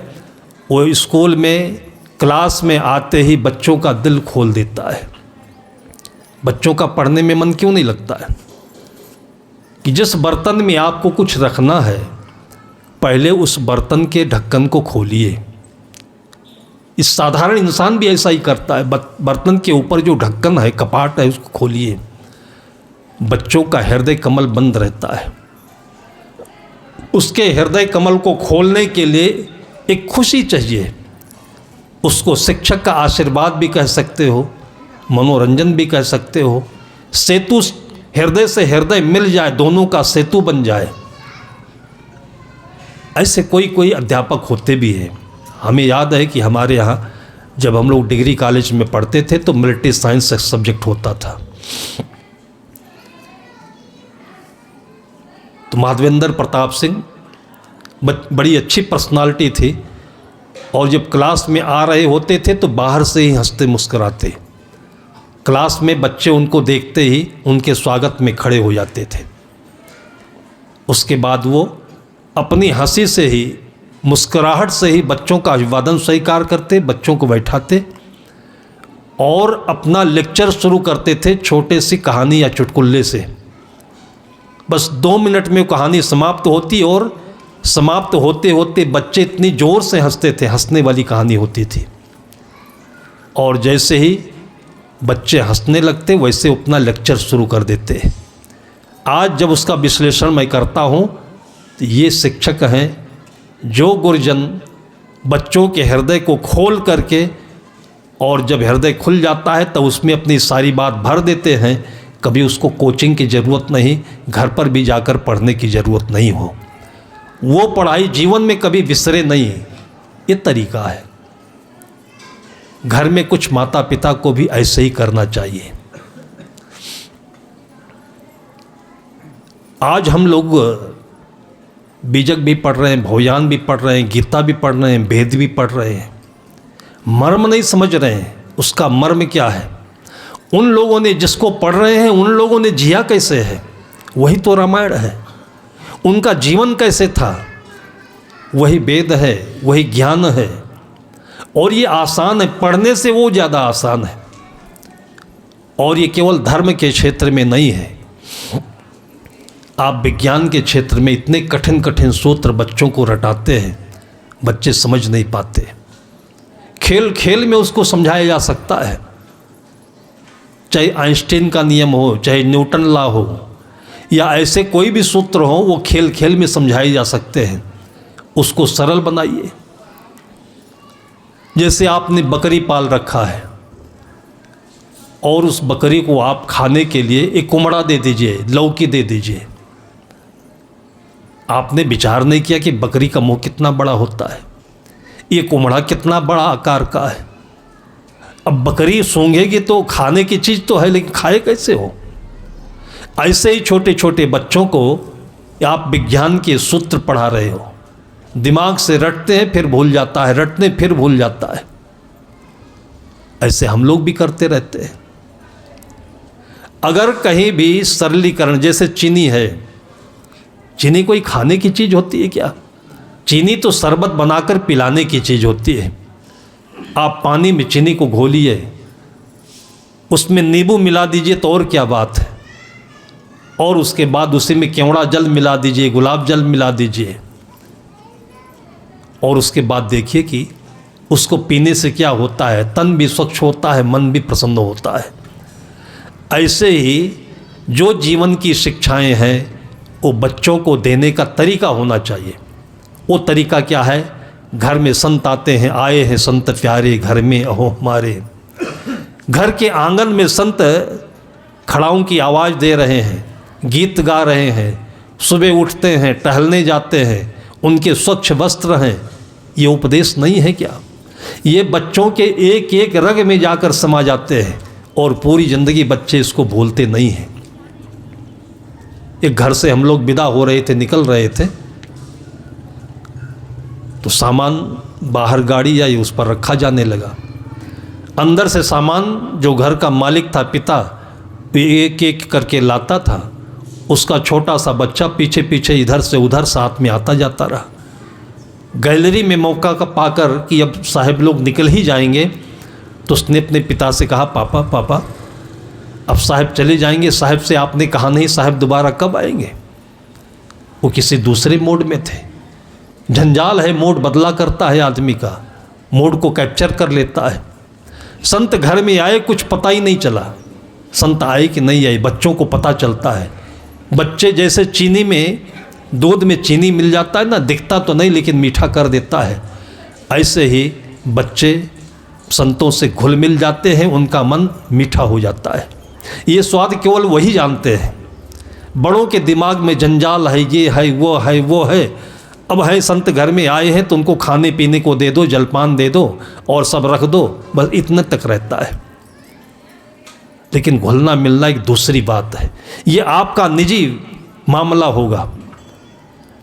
वो स्कूल में क्लास में आते ही बच्चों का दिल खोल देता है। बच्चों का पढ़ने में मन क्यों नहीं लगता है कि जिस बर्तन में आपको कुछ रखना है, पहले उस बर्तन के ढक्कन को खोलिए। इस साधारण इंसान भी ऐसा ही करता है, बर्तन के ऊपर जो ढक्कन है, कपाट है, उसको खोलिए। बच्चों का हृदय कमल बंद रहता है, उसके हृदय कमल को खोलने के लिए एक खुशी चाहिए। उसको शिक्षक का आशीर्वाद भी कह सकते हो, मनोरंजन भी कह सकते हो। सेतु, हृदय से हृदय मिल जाए, दोनों का सेतु बन जाए। ऐसे कोई कोई अध्यापक होते भी हैं। हमें याद है कि हमारे यहाँ जब हम लोग डिग्री कॉलेज में पढ़ते थे तो मिलिट्री साइंस सब्जेक्ट होता था। तो माधवेंद्र प्रताप सिंह बड़ी अच्छी पर्सनालिटी थी, और जब क्लास में आ रहे होते थे तो बाहर से ही हंसते मुस्कुराते। क्लास में बच्चे उनको देखते ही उनके स्वागत में खड़े हो जाते थे। उसके बाद वो अपनी हंसी से ही, मुस्कुराहट से ही बच्चों का अभिवादन स्वीकार करते, बच्चों को बैठाते और अपना लेक्चर शुरू करते थे छोटे सी कहानी या चुटकुल्ले से। बस 2 मिनट में कहानी समाप्त होती, और समाप्त होते होते बच्चे इतनी ज़ोर से हंसते थे, हंसने वाली कहानी होती थी। और जैसे ही बच्चे हंसने लगते वैसे अपना लेक्चर शुरू कर देते। आज जब उसका विश्लेषण मैं करता हूँ तो ये शिक्षक हैं जो गुरुजन बच्चों के हृदय को खोल करके, और जब हृदय खुल जाता है तो उसमें अपनी सारी बात भर देते हैं। कभी उसको कोचिंग की ज़रूरत नहीं, घर पर भी जाकर पढ़ने की ज़रूरत नहीं हो, वो पढ़ाई जीवन में कभी विसरे नहीं। ये तरीका है। घर में कुछ माता पिता को भी ऐसे ही करना चाहिए। आज हम लोग बीजक भी पढ़ रहे हैं, भोजन भी पढ़ रहे हैं, गीता भी पढ़ रहे हैं, वेद भी पढ़ रहे हैं, मर्म नहीं समझ रहे हैं उसका मर्म क्या है। उन लोगों ने जिसको पढ़ रहे हैं उन लोगों ने जिया कैसे है, वही तो रामायण है। उनका जीवन कैसे था, वही वेद है, वही ज्ञान है। और ये आसान है, पढ़ने से वो ज़्यादा आसान है। और ये केवल धर्म के क्षेत्र में नहीं है, आप विज्ञान के क्षेत्र में इतने कठिन कठिन सूत्र बच्चों को रटाते हैं, बच्चे समझ नहीं पाते। खेल खेल में उसको समझाया जा सकता है, चाहे आइंस्टीन का नियम हो, चाहे न्यूटन लॉ हो, या ऐसे कोई भी सूत्र हो, वो खेल खेल में समझाए जा सकते हैं। उसको सरल बनाइए। जैसे आपने बकरी पाल रखा है, और उस बकरी को आप खाने के लिए एक कुमड़ा दे दीजिए, लौकी दे दीजिए। आपने विचार नहीं किया कि बकरी का मुंह कितना बड़ा होता है, ये कुमड़ा कितना बड़ा आकार का है। अब बकरी सूंघेगी तो खाने की चीज़ तो है, लेकिन खाए कैसे हो? ऐसे ही छोटे छोटे बच्चों को आप विज्ञान के सूत्र पढ़ा रहे हो, दिमाग से रटते हैं फिर भूल जाता है, रटने फिर भूल जाता है। ऐसे हम लोग भी करते रहते हैं। अगर कहीं भी सरलीकरण, जैसे चीनी है, चीनी कोई खाने की चीज़ होती है क्या? चीनी तो शरबत बनाकर पिलाने की चीज़ होती है। आप पानी में चीनी को घोलिए, उसमें नींबू मिला दीजिए तो और क्या बात है, और उसके बाद उसी में केवड़ा जल मिला दीजिए, गुलाब जल मिला दीजिए, और उसके बाद देखिए कि उसको पीने से क्या होता है। तन भी स्वच्छ होता है, मन भी प्रसन्न होता है। ऐसे ही जो जीवन की शिक्षाएं हैं वो बच्चों को देने का तरीका होना चाहिए। वो तरीका क्या है? घर में संत आते हैं, आए हैं संत प्यारे घर में अहो हमारे। घर के आंगन में संत खड़ाओं की आवाज़ दे रहे हैं, गीत गा रहे हैं, सुबह उठते हैं, टहलने जाते हैं, उनके स्वच्छ वस्त्र हैं। ये उपदेश नहीं है क्या? ये बच्चों के एक एक रग में जाकर समा जाते हैं और पूरी ज़िंदगी बच्चे इसको भूलते नहीं हैं। एक घर से हम लोग विदा हो रहे थे, निकल रहे थे, तो सामान बाहर गाड़ी आई, उस पर रखा जाने लगा। अंदर से सामान जो घर का मालिक था, पिता, एक एक करके लाता था। उसका छोटा सा बच्चा पीछे पीछे इधर से उधर साथ में आता जाता रहा। गैलरी में मौका का पाकर कि अब साहब लोग निकल ही जाएंगे, तो उसने अपने पिता से कहा, पापा पापा अब साहब चले जाएंगे, साहब से आपने कहा नहीं साहब दोबारा कब आएंगे। वो किसी दूसरे मोड में थे। झंझाल है, मोड बदला करता है आदमी का, मोड को कैप्चर कर लेता है। संत घर में आए, कुछ पता ही नहीं चला संत आए कि नहीं आए, बच्चों को पता चलता है। बच्चे जैसे चीनी में, दूध में चीनी मिल जाता है ना, दिखता तो नहीं लेकिन मीठा कर देता है, ऐसे ही बच्चे संतों से घुल मिल जाते हैं, उनका मन मीठा हो जाता है। ये स्वाद केवल वही जानते हैं। बड़ों के दिमाग में जंजाल है, ये है वो है वो है। अब है संत घर में आए हैं तो उनको खाने पीने को दे दो, जलपान दे दो और सब रख दो, बस इतना तक रहता है। लेकिन घुलना मिलना एक दूसरी बात है। ये आपका निजी मामला होगा।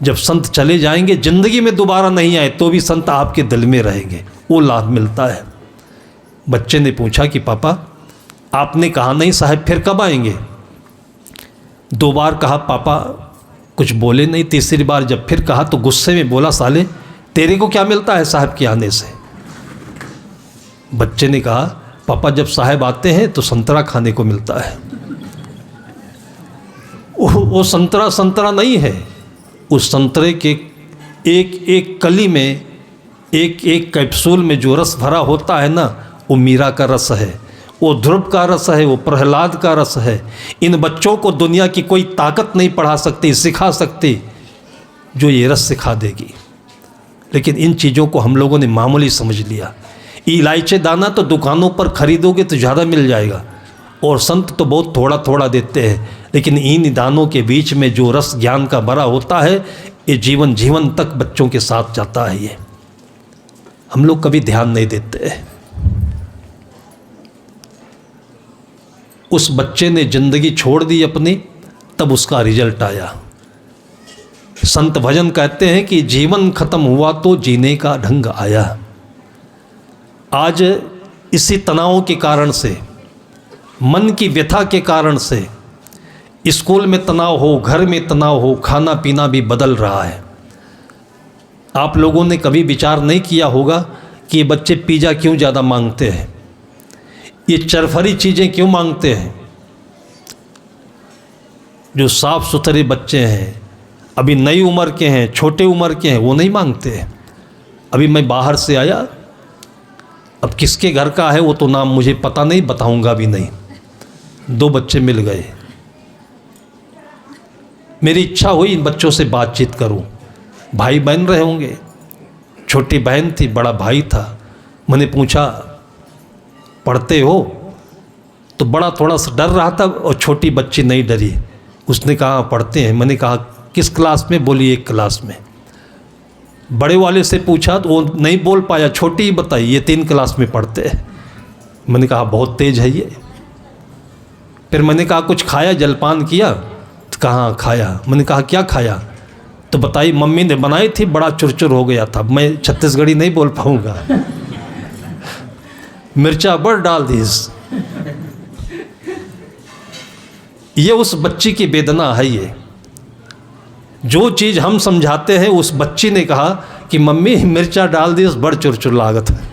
जब संत चले जाएंगे, जिंदगी में दोबारा नहीं आए तो भी संत आपके दिल में रहेंगे, वो लाभ मिलता है। बच्चे ने पूछा कि पापा आपने कहा नहीं साहब, फिर कब आएंगे? 2 बार कहा, पापा कुछ बोले नहीं। तीसरी बार जब फिर कहा तो गुस्से में बोला, साले तेरे को क्या मिलता है साहब के आने से? बच्चे ने कहा, पापा जब साहब आते हैं तो संतरा खाने को मिलता है। वो संतरा संतरा नहीं है, उस संतरे के एक एक कली में, एक एक कैप्सूल में जो रस भरा होता है ना, वो मीरा का रस है, वो ध्रुव का रस है, वो प्रहलाद का रस है। इन बच्चों को दुनिया की कोई ताकत नहीं पढ़ा सकती, सिखा सकती जो ये रस सिखा देगी। लेकिन इन चीज़ों को हम लोगों ने मामूली समझ लिया। इलायची दाना तो दुकानों पर खरीदोगे तो ज़्यादा मिल जाएगा, और संत तो बहुत थोड़ा थोड़ा देते हैं, लेकिन इन दानों के बीच में जो रस ज्ञान का भरा होता है, ये जीवन जीवन तक बच्चों के साथ जाता है। ये हम लोग कभी ध्यान नहीं देते हैं। उस बच्चे ने जिंदगी छोड़ दी अपनी, तब उसका रिजल्ट आया। संत भजन कहते हैं कि जीवन खत्म हुआ तो जीने का ढंग आया। आज इसी तनाव के कारण से, मन की व्यथा के कारण से, स्कूल में तनाव हो, घर में तनाव हो, खाना पीना भी बदल रहा है। आप लोगों ने कभी विचार नहीं किया होगा कि ये बच्चे पिज़्ज़ा क्यों ज़्यादा मांगते हैं, ये चरफरी चीज़ें क्यों मांगते हैं। जो साफ सुथरे बच्चे हैं, अभी नई उम्र के हैं, छोटे उम्र के हैं, वो नहीं मांगते हैं। अभी मैं बाहर से आया, अब किसके घर का है वो तो नाम मुझे पता नहीं, बताऊंगा भी नहीं। 2 बच्चे मिल गए, मेरी इच्छा हुई इन बच्चों से बातचीत करूं। भाई बहन रहे होंगे, छोटी बहन थी, बड़ा भाई था। मैंने पूछा पढ़ते हो? तो बड़ा थोड़ा सा डर रहा था और छोटी बच्ची नहीं डरी। उसने कहा पढ़ते हैं। मैंने कहा किस क्लास में? बोली 1 क्लास में। बड़े वाले से पूछा तो वो नहीं बोल पाया, छोटी ही बताई ये 3 क्लास में पढ़ते हैं। मैंने कहा बहुत तेज है ये। फिर मैंने कहा कुछ खाया, जलपान किया? तो कहाँ खाया। मैंने कहा क्या खाया? तो बताई मम्मी ने बनाई थी, बड़ा चुरचुर हो गया था। मैं छत्तीसगढ़ी नहीं बोल पाऊँगा। मिर्चा बढ़ डाल दी। ये उस बच्ची की वेदना है। ये जो चीज़ हम समझाते हैं, उस बच्ची ने कहा कि मम्मी मिर्चा डाल दी, बड़ चुरचुर लागत है।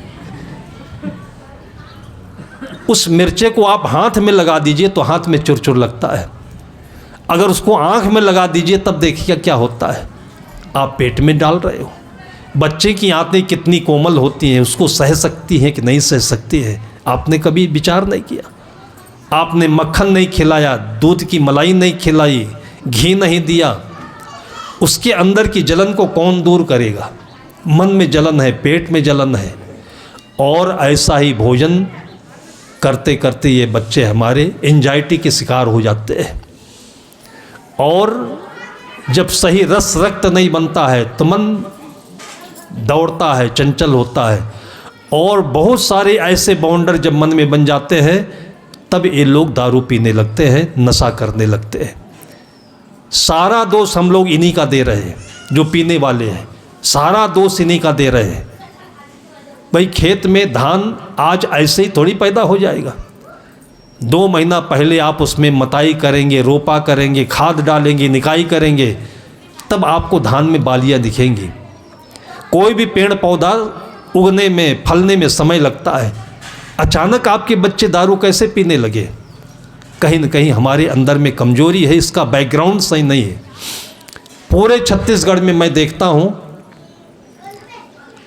उस मिर्चे को आप हाथ में लगा दीजिए तो हाथ में चुरचुर लगता है, अगर उसको आँख में लगा दीजिए तब देखिए क्या होता है। आप पेट में डाल रहे हो। बच्चे की आंतें कितनी कोमल होती हैं, उसको सह सकती हैं कि नहीं सह सकती है, आपने कभी विचार नहीं किया। आपने मक्खन नहीं खिलाया, दूध की मलाई नहीं खिलाई, घी नहीं दिया, उसके अंदर की जलन को कौन दूर करेगा? मन में जलन है, पेट में जलन है। और ऐसा ही भोजन करते करते ये बच्चे हमारे एंजाइटी के शिकार हो जाते हैं। और जब सही रस रक्त नहीं बनता है तो मन दौड़ता है, चंचल होता है। और बहुत सारे ऐसे बाउंडर जब मन में बन जाते हैं तब ये लोग दारू पीने लगते हैं, नशा करने लगते हैं। सारा दोष हम लोग इन्हीं का दे रहे हैं, जो पीने वाले हैं। सारा दोष इन्हीं का दे रहे हैं। भाई खेत में धान आज ऐसे ही थोड़ी पैदा हो जाएगा। 2 महीना पहले आप उसमें मताई करेंगे, रोपा करेंगे, खाद डालेंगे, निकाई करेंगे, तब आपको धान में बालियाँ दिखेंगी। कोई भी पेड़ पौधा उगने में, फलने में समय लगता है। अचानक आपके बच्चे दारू कैसे पीने लगे? कहीं न कहीं हमारे अंदर में कमजोरी है, इसका बैकग्राउंड सही नहीं है। पूरे छत्तीसगढ़ में मैं देखता हूँ,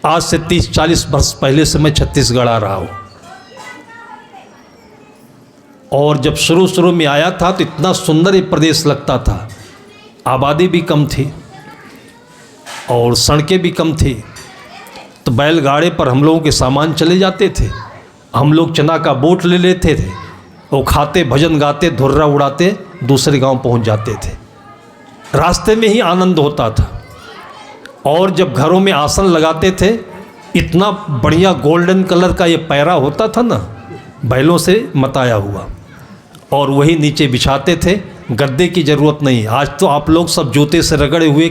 आज से 30-40 वर्ष पहले से मैं छत्तीसगढ़ आ रहा हूँ, और जब शुरू में आया था तो इतना सुंदर ये प्रदेश लगता था। आबादी भी कम थी और सड़कें भी कम थी, तो बैलगाड़े पर हम लोगों के सामान चले जाते थे। हम लोग चना का बोट ले लेते थे, वो खाते, भजन गाते, धुर्रा उड़ाते दूसरे गांव पहुंच जाते थे। रास्ते में ही आनंद होता था। और जब घरों में आसन लगाते थे, इतना बढ़िया गोल्डन कलर का ये पैरा होता था ना, बैलों से मताया हुआ, और वही नीचे बिछाते थे। गद्दे की ज़रूरत नहीं। आज तो आप लोग सब जूते से रगड़े हुए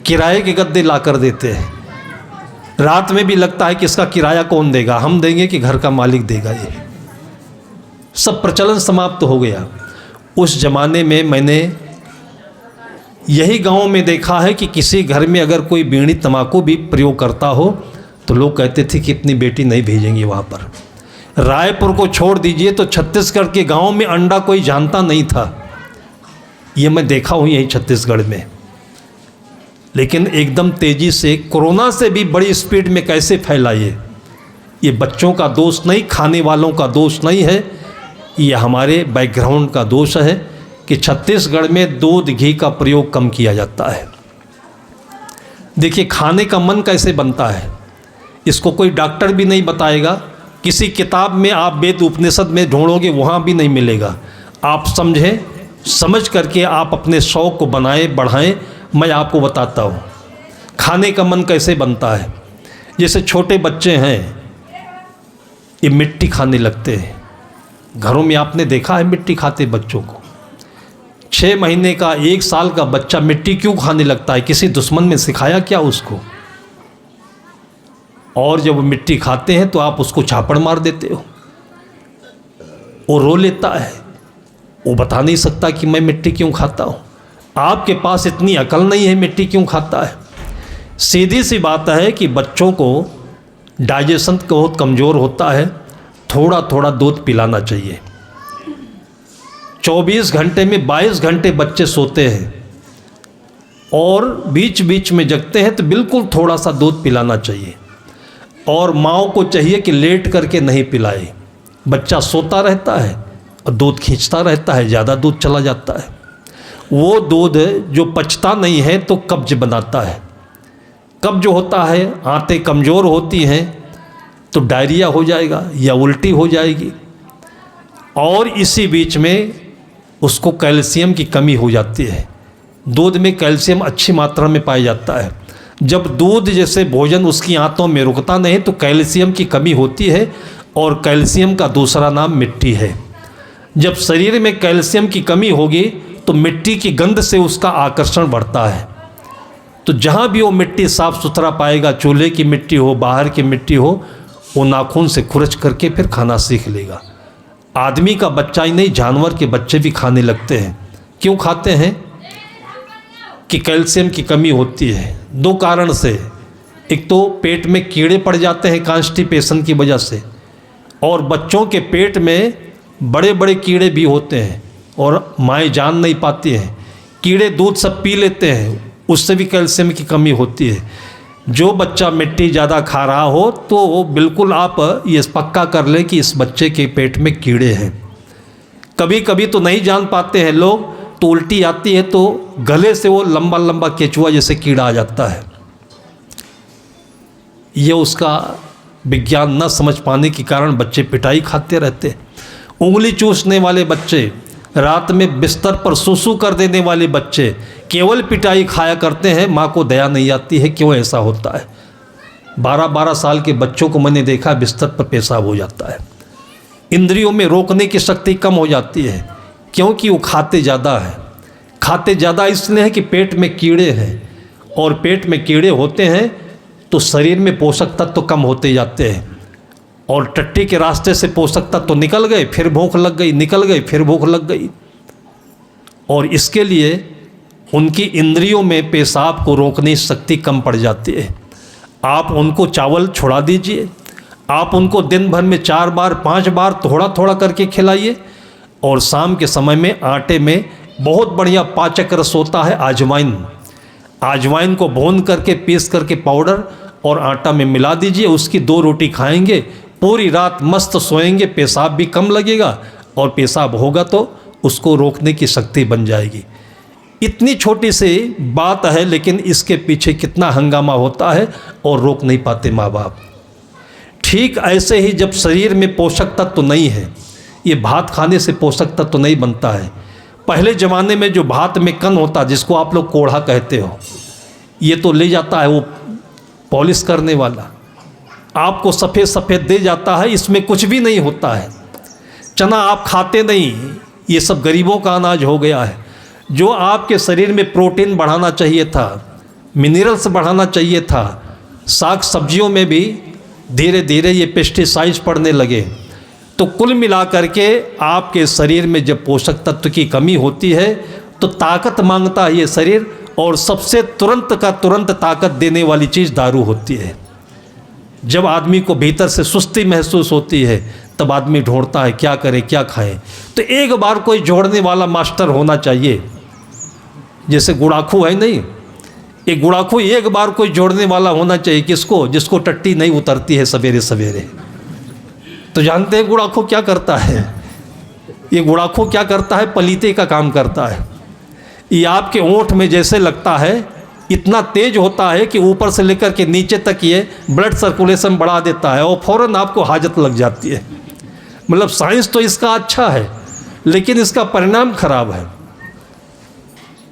किराए के गद्दे ला कर देते हैं। रात में भी लगता है कि इसका किराया कौन देगा, हम देंगे कि घर का मालिक देगा। ये सब प्रचलन समाप्त हो गया। उस ज़माने में मैंने यही गांव में देखा है कि किसी घर में अगर कोई बीड़ी तंबाकू भी प्रयोग करता हो तो लोग कहते थे कि इतनी बेटी नहीं भेजेंगे वहाँ पर। रायपुर को छोड़ दीजिए तो छत्तीसगढ़ के गांव में अंडा कोई जानता नहीं था। ये मैं देखा हूँ यही छत्तीसगढ़ में। लेकिन एकदम तेज़ी से, कोरोना से भी बड़ी स्पीड में कैसे फैला ये बच्चों का दोष नहीं, खाने वालों का दोष नहीं है, ये हमारे बैकग्राउंड का दोष है कि छत्तीसगढ़ में दूध घी का प्रयोग कम किया जाता है। देखिए खाने का मन कैसे बनता है, इसको कोई डॉक्टर भी नहीं बताएगा। किसी किताब में आप वेद उपनिषद में ढूंढोगे वहाँ भी नहीं मिलेगा। आप समझें, समझ करके आप अपने शौक़ को बनाएं, बढ़ाएं। मैं आपको बताता हूँ खाने का मन कैसे बनता है। जैसे छोटे बच्चे हैं, ये मिट्टी खाने लगते हैं। घरों में आपने देखा है मिट्टी खाते बच्चों को। 6 महीने का, 1 साल का बच्चा मिट्टी क्यों खाने लगता है? किसी दुश्मन ने सिखाया क्या उसको? और जब वो मिट्टी खाते हैं तो आप उसको झापड़ मार देते हो, वो रो लेता है, वो बता नहीं सकता कि मैं मिट्टी क्यों खाता हूँ। आपके पास इतनी अकल नहीं है मिट्टी क्यों खाता है। सीधी सी बात है कि बच्चों को डाइजेशन बहुत कमज़ोर होता है, थोड़ा थोड़ा दूध पिलाना चाहिए। 24 घंटे में 22 घंटे बच्चे सोते हैं और बीच बीच में जगते हैं, तो बिल्कुल थोड़ा सा दूध पिलाना चाहिए। और माँ को चाहिए कि लेट करके नहीं पिलाए। बच्चा सोता रहता है और दूध खींचता रहता है, ज़्यादा दूध चला जाता है। वो दूध जो पचता नहीं है तो कब्ज बनाता है। कब्ज होता है, आंतें कमज़ोर होती हैं तो डायरिया हो जाएगा या उल्टी हो जाएगी। और इसी बीच में उसको कैल्शियम की कमी हो जाती है। दूध में कैल्शियम अच्छी मात्रा में पाया जाता है। जब दूध जैसे भोजन उसकी आंतों में रुकता नहीं तो कैल्शियम की कमी होती है, और कैल्शियम का दूसरा नाम मिट्टी है। जब शरीर में कैल्शियम की कमी होगी तो मिट्टी की गंध से उसका आकर्षण बढ़ता है। तो जहाँ भी वो मिट्टी साफ़ सुथरा पाएगा, चूल्हे की मिट्टी हो, बाहर की मिट्टी हो, वो नाखून से खुरच करके फिर खाना सीख लेगा। आदमी का बच्चा ही नहीं, जानवर के बच्चे भी खाने लगते हैं। क्यों खाते हैं? कि कैल्शियम की कमी होती है। दो कारण से, एक तो पेट में कीड़े पड़ जाते हैं कॉन्स्टिपेशन की वजह से, और बच्चों के पेट में बड़े बड़े कीड़े भी होते हैं और माएँ जान नहीं पाती हैं। कीड़े दूध सब पी लेते हैं, उससे भी कैल्शियम की कमी होती है। जो बच्चा मिट्टी ज़्यादा खा रहा हो तो बिल्कुल आप ये पक्का कर लें कि इस बच्चे के पेट में कीड़े हैं। कभी कभी तो नहीं जान पाते हैं लोग, तो उल्टी आती है तो गले से वो लंबा लंबा केचुआ जैसे कीड़ा आ जाता है। ये उसका विज्ञान न समझ पाने के कारण बच्चे पिटाई खाते रहते हैं। उंगली चूसने वाले बच्चे, रात में बिस्तर पर सुसु कर देने वाले बच्चे केवल पिटाई खाया करते हैं। माँ को दया नहीं आती है, क्यों ऐसा होता है? 12-12 साल के बच्चों को मैंने देखा बिस्तर पर पेशाब हो जाता है। इंद्रियों में रोकने की शक्ति कम हो जाती है, क्योंकि वो खाते ज़्यादा है। खाते ज़्यादा इसलिए है कि पेट में कीड़े हैं, और पेट में कीड़े होते हैं तो शरीर में पोषक तत्व कम होते जाते हैं, और टट्टी के रास्ते से पोषक तत्व तो निकल गए, फिर भूख लग गई, निकल गई, फिर भूख लग गई। और इसके लिए उनकी इंद्रियों में पेशाब को रोकने की शक्ति कम पड़ जाती है। आप उनको चावल छुड़ा दीजिए, आप उनको दिन भर में 4 बार 5 बार थोड़ा थोड़ा करके खिलाइए, और शाम के समय में आटे में बहुत बढ़िया पाचक रस होता है अजवाइन। अजवाइन को भून करके पीस करके पाउडर और आटा में मिला दीजिए, उसकी 2 रोटी खाएंगे, पूरी रात मस्त सोएंगे, पेशाब भी कम लगेगा, और पेशाब होगा तो उसको रोकने की शक्ति बन जाएगी। इतनी छोटी सी बात है, लेकिन इसके पीछे कितना हंगामा होता है और रोक नहीं पाते माँ बाप। ठीक ऐसे ही जब शरीर में पोषक तत्व नहीं है, ये भात खाने से पोषक तत्व नहीं बनता है। पहले ज़माने में जो भात में कन होता, जिसको आप लोग कोढ़ा कहते हो, ये तो ले जाता है वो पॉलिश करने वाला, आपको सफ़ेद सफ़ेद दे जाता है, इसमें कुछ भी नहीं होता है। चना आप खाते नहीं, ये सब गरीबों का अनाज हो गया है। जो आपके शरीर में प्रोटीन बढ़ाना चाहिए था, मिनरल्स बढ़ाना चाहिए था, साग सब्जियों में भी धीरे धीरे ये पेस्टिसाइड्स पड़ने लगे। तो कुल मिलाकर के आपके शरीर में जब पोषक तत्व की कमी होती है तो ताकत मांगता है ये शरीर, और सबसे तुरंत का तुरंत ताकत देने वाली चीज़ दारू होती है। जब आदमी को भीतर से सुस्ती महसूस होती है तब आदमी ढूंढता है क्या करे क्या खाए। तो एक बार कोई जोड़ने वाला मास्टर होना चाहिए, जैसे गुड़ाखू है नहीं, एक गुड़ाखू एक बार कोई जोड़ने वाला होना चाहिए। किसको? जिसको टट्टी नहीं उतरती है सवेरे सवेरे। तो जानते हैं गुड़ाखू क्या करता है? ये गुड़ाखू क्या करता है? पलीते का काम करता है। ये आपके ओंठ में जैसे लगता है, इतना तेज होता है कि ऊपर से लेकर के नीचे तक ये ब्लड सर्कुलेशन बढ़ा देता है, और फ़ौरन आपको हाजत लग जाती है। मतलब साइंस तो इसका अच्छा है, लेकिन इसका परिणाम खराब है।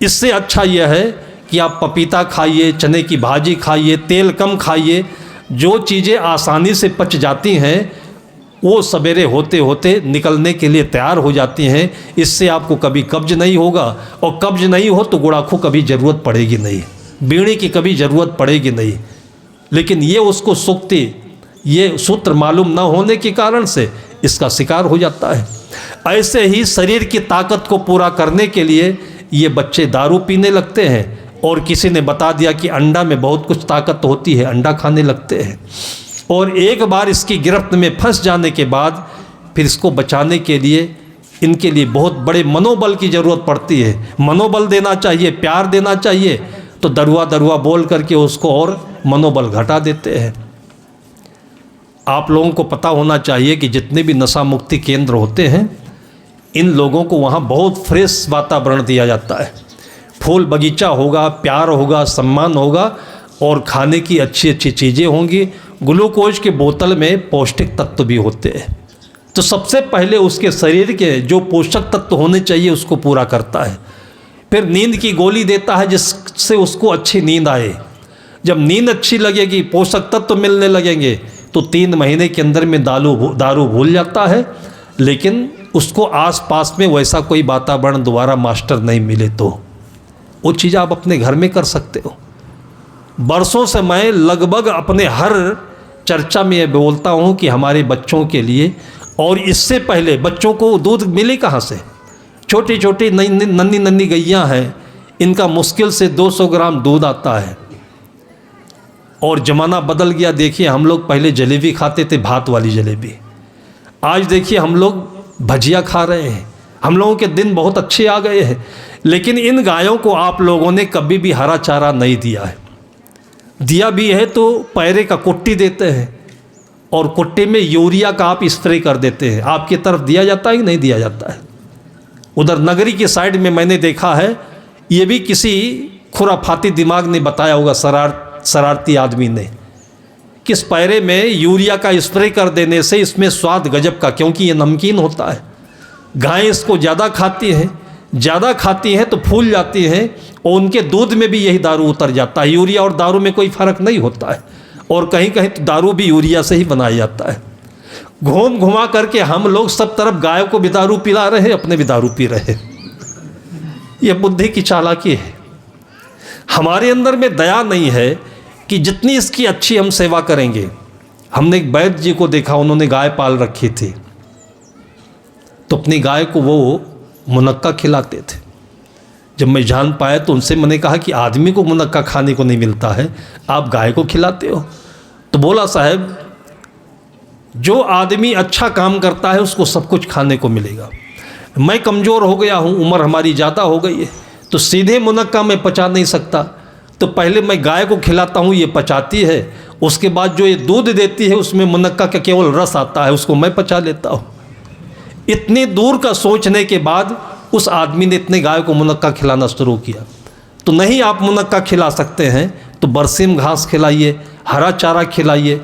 इससे अच्छा यह है कि आप पपीता खाइए, चने की भाजी खाइए, तेल कम खाइए। जो चीज़ें आसानी से पच जाती हैं वो सवेरे होते होते निकलने के लिए तैयार हो जाती हैं। इससे आपको कभी कब्ज नहीं होगा, और कब्ज नहीं हो तो गुड़ाखू कभी ज़रूरत पड़ेगी नहीं, बीड़ी की कभी ज़रूरत पड़ेगी नहीं। लेकिन ये उसको सुक्ति, ये सूत्र मालूम ना होने के कारण से इसका शिकार हो जाता है। ऐसे ही शरीर की ताकत को पूरा करने के लिए ये बच्चे दारू पीने लगते हैं, और किसी ने बता दिया कि अंडा में बहुत कुछ ताकत होती है, अंडा खाने लगते हैं। और एक बार इसकी गिरफ्त में फंस जाने के बाद फिर इसको बचाने के लिए इनके लिए बहुत बड़े मनोबल की ज़रूरत पड़ती है। मनोबल देना चाहिए, प्यार देना चाहिए, तो दरुआ दरुआ बोल करके उसको और मनोबल घटा देते हैं। आप लोगों को पता होना चाहिए कि जितने भी नशा मुक्ति केंद्र होते हैं, इन लोगों को वहाँ बहुत फ्रेश वातावरण दिया जाता है। फूल बगीचा होगा, प्यार होगा, सम्मान होगा, और खाने की अच्छी अच्छी चीज़ें होंगी। ग्लूकोज के बोतल में पौष्टिक तत्व भी होते हैं। तो सबसे पहले उसके शरीर के जो पोषक तत्व होने चाहिए उसको पूरा करता है। फिर नींद की गोली देता है जिससे उसको अच्छी नींद आए। जब नींद अच्छी लगेगी, पोषक तत्व मिलने लगेंगे, तो 3 महीने के अंदर में दारू भूल जाता है। लेकिन उसको आसपास में वैसा कोई वातावरण दोबारा मास्टर नहीं मिले तो वो चीज़ आप अपने घर में कर सकते हो। बरसों से मैं लगभग अपने हर चर्चा में ये बोलता हूँ कि हमारे बच्चों के लिए, और इससे पहले बच्चों को दूध मिले कहाँ से? छोटी छोटी नन्ही नन्ही गैयाँ हैं, इनका मुश्किल से 200 ग्राम दूध आता है। और ज़माना बदल गया। देखिए, हम लोग पहले जलेबी खाते थे, भात वाली जलेबी। आज देखिए हम लोग भजिया खा रहे हैं। हम लोगों के दिन बहुत अच्छे आ गए हैं। लेकिन इन गायों को आप लोगों ने कभी भी हरा चारा नहीं दिया है। दिया भी है तो पैरे का कुट्टी देते हैं, और कुट्टी में यूरिया का आप स्प्रे कर देते हैं। आपकी तरफ दिया जाता है कि नहीं दिया जाता है? उधर नगरी की साइड में मैंने देखा है, ये भी किसी खुराफाती दिमाग ने बताया होगा, शरारती आदमी ने, किस पैरे में यूरिया का स्प्रे कर देने से इसमें स्वाद गजब का, क्योंकि ये नमकीन होता है। गायें इसको ज़्यादा खाती हैं तो फूल जाती हैं, और उनके दूध में भी यही दारू उतर जाता है। यूरिया और दारू में कोई फ़र्क नहीं होता है, और कहीं कहीं तो दारू भी यूरिया से ही बनाया जाता है। घूम घुमा करके हम लोग सब तरफ गायों को भी दारू पिला रहे हैं, अपने भी दारू पी रहे हैं। ये बुद्धि की चालाकी है। हमारे अंदर में दया नहीं है कि जितनी इसकी अच्छी हम सेवा करेंगे। हमने एक वैद्य जी को देखा, उन्होंने गाय पाल रखी थी, तो अपनी गाय को वो मुनक्का खिलाते थे। जब मैं जान पाया तो उनसे मैंने कहा कि आदमी को मुनक्का खाने को नहीं मिलता है, आप गाय को खिलाते हो? तो बोला, साहब जो आदमी अच्छा काम करता है उसको सब कुछ खाने को मिलेगा। मैं कमज़ोर हो गया हूँ, उम्र हमारी ज़्यादा हो गई है, तो सीधे मुनक्का मैं पचा नहीं सकता, तो पहले मैं गाय को खिलाता हूँ, ये पचाती है। उसके बाद जो ये दूध देती है उसमें मुनक्का का केवल रस आता है, उसको मैं पचा लेता हूँ। इतनी दूर का सोचने के बाद उस आदमी ने इतने गाय को मुनक्का खिलाना शुरू किया। तो नहीं आप मुनक्का खिला सकते हैं तो बरसीम घास खिलाइए, हरा चारा खिलाइए,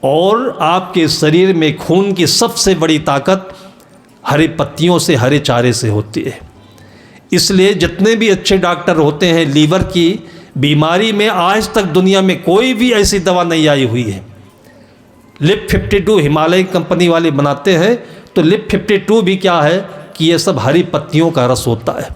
और आपके शरीर में खून की सबसे बड़ी ताकत हरी पत्तियों से, हरे चारे से होती है। इसलिए जितने भी अच्छे डॉक्टर होते हैं, लीवर की बीमारी में आज तक दुनिया में कोई भी ऐसी दवा नहीं आई हुई है। लिप 52 हिमालय कंपनी वाले बनाते हैं, तो लिप 52 भी क्या है कि ये सब हरी पत्तियों का रस होता है।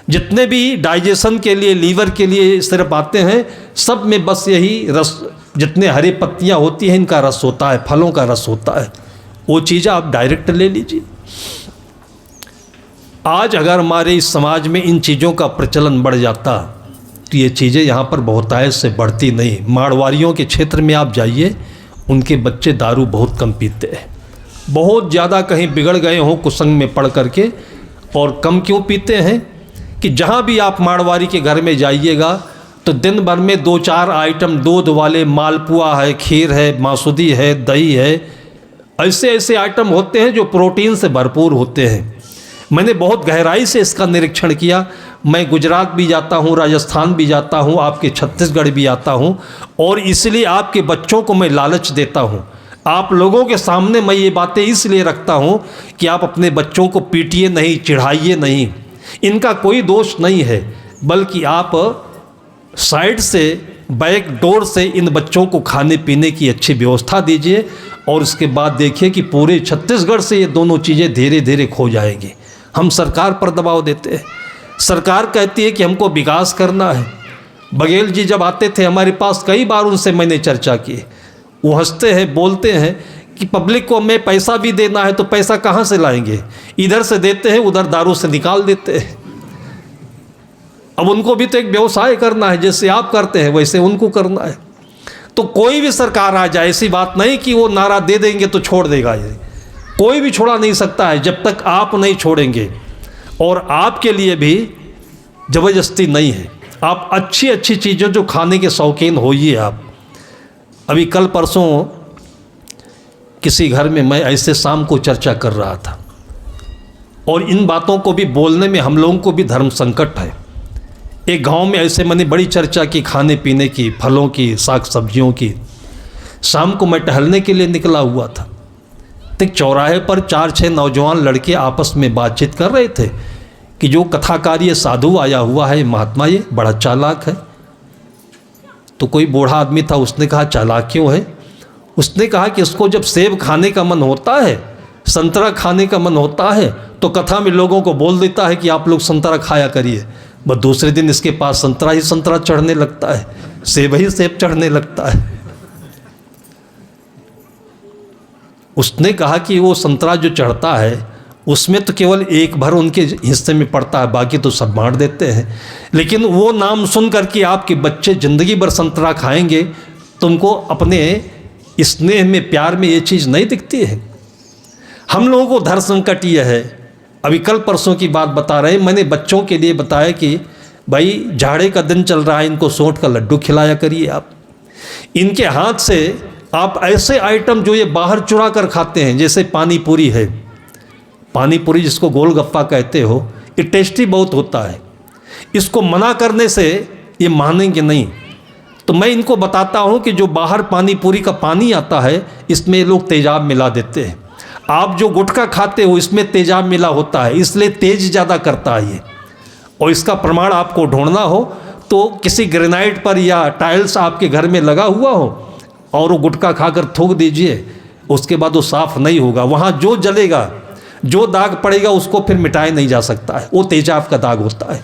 जितने भी डाइजेशन के लिए, लीवर के लिए सिरप आते हैं, सब में बस यही रस, जितने हरी पत्तियां होती हैं इनका रस होता है, फलों का रस होता है। वो चीज़ आप डायरेक्ट ले लीजिए। आज अगर हमारे इस समाज में इन चीज़ों का प्रचलन बढ़ जाता तो ये चीज़ें यहाँ पर बहुतायत से बढ़ती नहीं। मारवाड़ियों के क्षेत्र में आप जाइए, उनके बच्चे दारू बहुत कम पीते हैं। बहुत ज़्यादा कहीं बिगड़ गए हों कुसंग में पढ़ करके। और कम क्यों पीते हैं कि जहाँ भी आप मारवाड़ी के घर में जाइएगा तो दिन भर में 2-4 आइटम दूध वाले, मालपुआ है, खीर है, मासूदी है, दही है, ऐसे ऐसे आइटम होते हैं जो प्रोटीन से भरपूर होते हैं। मैंने बहुत गहराई से इसका निरीक्षण किया। मैं गुजरात भी जाता हूँ, राजस्थान भी जाता हूँ, आपके छत्तीसगढ़ भी आता हूँ, और इसलिए आपके बच्चों को मैं लालच देता हूँ। आप लोगों के सामने मैं ये बातें इसलिए रखता हूँ कि आप अपने बच्चों को पीटिए नहीं, चिढ़ाइए नहीं। इनका कोई दोष नहीं है, बल्कि आप साइड से, बैक डोर से इन बच्चों को खाने पीने की अच्छी व्यवस्था दीजिए, और उसके बाद देखिए कि पूरे छत्तीसगढ़ से ये दोनों चीज़ें धीरे धीरे खो जाएंगी। हम सरकार पर दबाव देते हैं, सरकार कहती है कि हमको विकास करना है। बघेल जी जब आते थे हमारे पास, कई बार उनसे मैंने चर्चा की। वो हंसते हैं, बोलते हैं कि पब्लिक को हमें पैसा भी देना है तो पैसा कहाँ से लाएंगे? इधर से देते हैं, उधर दारू से निकाल देते हैं। अब उनको भी तो एक व्यवसाय करना है, जैसे आप करते हैं वैसे उनको करना है। तो कोई भी सरकार आ जाए, ऐसी बात नहीं कि वो नारा दे देंगे तो छोड़ देगा। ये कोई भी छोड़ा नहीं सकता है जब तक आप नहीं छोड़ेंगे। और आपके लिए भी ज़बरदस्ती नहीं है। आप अच्छी अच्छी चीज़ें जो खाने के शौकीन होइए। आप अभी कल परसों किसी घर में मैं ऐसे शाम को चर्चा कर रहा था, और इन बातों को भी बोलने में हम लोगों को भी धर्म संकट है। एक गांव में ऐसे मैंने बड़ी चर्चा की खाने पीने की, फलों की, साग सब्जियों की। शाम को मैं टहलने के लिए निकला हुआ था, तो एक चौराहे पर 4-6 नौजवान लड़के आपस में बातचीत कर रहे थे कि जो कथाकार ये साधु आया हुआ है, महात्मा, ये बड़ा चालाक है। तो कोई बूढ़ा आदमी था, उसने कहा चालाक क्यों है? उसने कहा कि इसको जब सेब खाने का मन होता है, संतरा खाने का मन होता है, तो कथा में लोगों को बोल देता है कि आप लोग संतरा खाया करिए। बस दूसरे दिन इसके पास संतरा ही संतरा चढ़ने लगता है, सेब ही सेब चढ़ने लगता है। उसने कहा कि वो संतरा जो चढ़ता है उसमें तो केवल एक भर उनके हिस्से में पड़ता है, बाकी तो सब बांट देते हैं। लेकिन वो नाम सुन करके आपके बच्चे ज़िंदगी भर संतरा खाएंगे, तुमको अपने स्नेह में, प्यार में ये चीज़ नहीं दिखती है। हम लोगों को धर संकट ये है। अभी कल परसों की बात बता रहे हैं, मैंने बच्चों के लिए बताया कि भाई झाड़े का दिन चल रहा है, इनको सोंठ का लड्डू खिलाया करिए आप। इनके हाथ से आप ऐसे आइटम जो ये बाहर चुरा कर खाते हैं, जैसे पानी पूरी है, पानी पूरी जिसको गोलगप्पा कहते हो, ये टेस्टी बहुत होता है। इसको मना करने से ये मानेंगे नहीं। तो मैं इनको बताता हूँ कि जो बाहर पानी पूरी का पानी आता है, इसमें ये लोग तेजाब मिला देते हैं। आप जो गुटखा खाते हो, इसमें तेजाब मिला होता है, इसलिए तेज ज़्यादा करता है ये। और इसका प्रमाण आपको ढूंढना हो तो किसी ग्रेनाइट पर या टाइल्स आपके घर में लगा हुआ हो और वो गुटखा खाकर थूक दीजिए, उसके बाद वो साफ़ नहीं होगा। वहाँ जो जलेगा, जो दाग पड़ेगा, उसको फिर मिटाया नहीं जा सकता है, वो तेजाब का दाग होता है।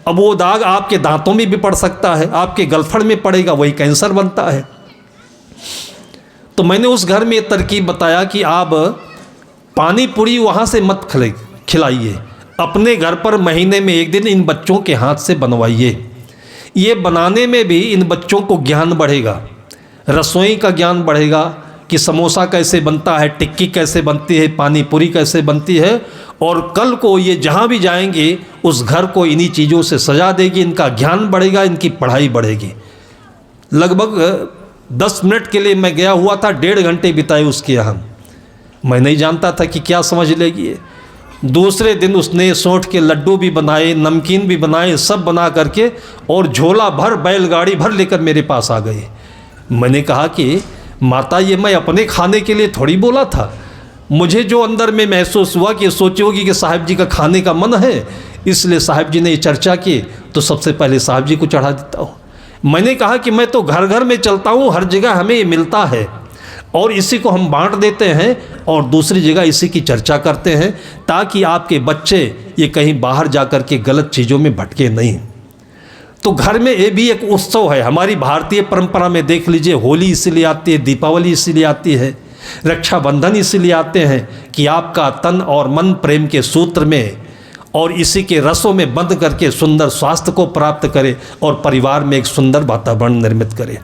अब वो दाग आपके दांतों में भी पड़ सकता है, आपके गलफड़ में पड़ेगा, वही कैंसर बनता है। तो मैंने उस घर में ये तरकीब बताया कि आप पानी पूरी वहाँ से मत खिलाइए, अपने घर पर महीने में एक दिन इन बच्चों के हाथ से बनवाइए। ये बनाने में भी इन बच्चों को ज्ञान बढ़ेगा, रसोई का ज्ञान बढ़ेगा कि समोसा कैसे बनता है, टिक्की कैसे बनती है, पानी पूरी कैसे बनती है। और कल को ये जहाँ भी जाएंगे उस घर को इन्हीं चीज़ों से सजा देगी, इनका ज्ञान बढ़ेगा, इनकी पढ़ाई बढ़ेगी। लगभग 10 मिनट के लिए मैं गया हुआ था, 1.5 घंटे बिताए उसके यहाँ। मैं नहीं जानता था कि क्या समझ लेगी। दूसरे दिन उसने सोंठ के लड्डू भी बनाए, नमकीन भी बनाए, सब बना करके और झोला भर, बैलगाड़ी भर लेकर मेरे पास आ गए। मैंने कहा कि माता, ये मैं अपने खाने के लिए थोड़ी बोला था, मुझे जो अंदर में महसूस हुआ कि सोची होगी कि साहब जी का खाने का मन है, इसलिए साहब जी ने ये चर्चा की तो सबसे पहले साहब जी को चढ़ा देता हूँ। मैंने कहा कि मैं तो घर घर में चलता हूँ, हर जगह हमें ये मिलता है और इसी को हम बांट देते हैं और दूसरी जगह इसी की चर्चा करते हैं, ताकि आपके बच्चे ये कहीं बाहर जा कर के गलत चीज़ों में भटके नहीं। तो घर में ये भी एक उत्सव है। हमारी भारतीय परंपरा में देख लीजिए, होली इसीलिए आती है, दीपावली इसीलिए आती है, रक्षाबंधन इसीलिए आते हैं कि आपका तन और मन प्रेम के सूत्र में और इसी के रसों में बंद करके सुंदर स्वास्थ्य को प्राप्त करे और परिवार में एक सुंदर वातावरण निर्मित करे।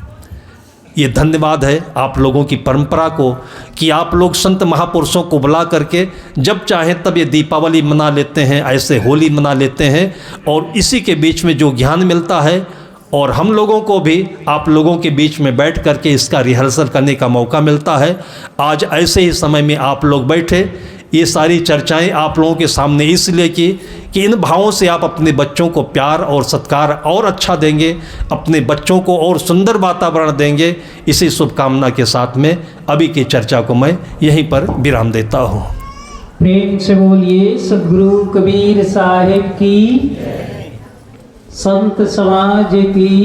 ये धन्यवाद है आप लोगों की परंपरा को कि आप लोग संत महापुरुषों को बुला करके जब चाहें तब ये दीपावली मना लेते हैं, ऐसे होली मना लेते हैं और इसी के बीच में जो ज्ञान मिलता है और हम लोगों को भी आप लोगों के बीच में बैठ करके इसका रिहर्सल करने का मौका मिलता है। आज ऐसे ही समय में आप लोग बैठे, ये सारी चर्चाएं आप लोगों के सामने इसलिए की कि इन भावों से आप अपने बच्चों को प्यार और सत्कार और अच्छा देंगे, अपने बच्चों को और सुंदर वातावरण देंगे। इसी शुभकामना के साथ में अभी की चर्चा को मैं यहीं पर विराम देता हूँ। प्रेम से बोलिए सद्गुरु कबीर साहिब की, संत समाज की।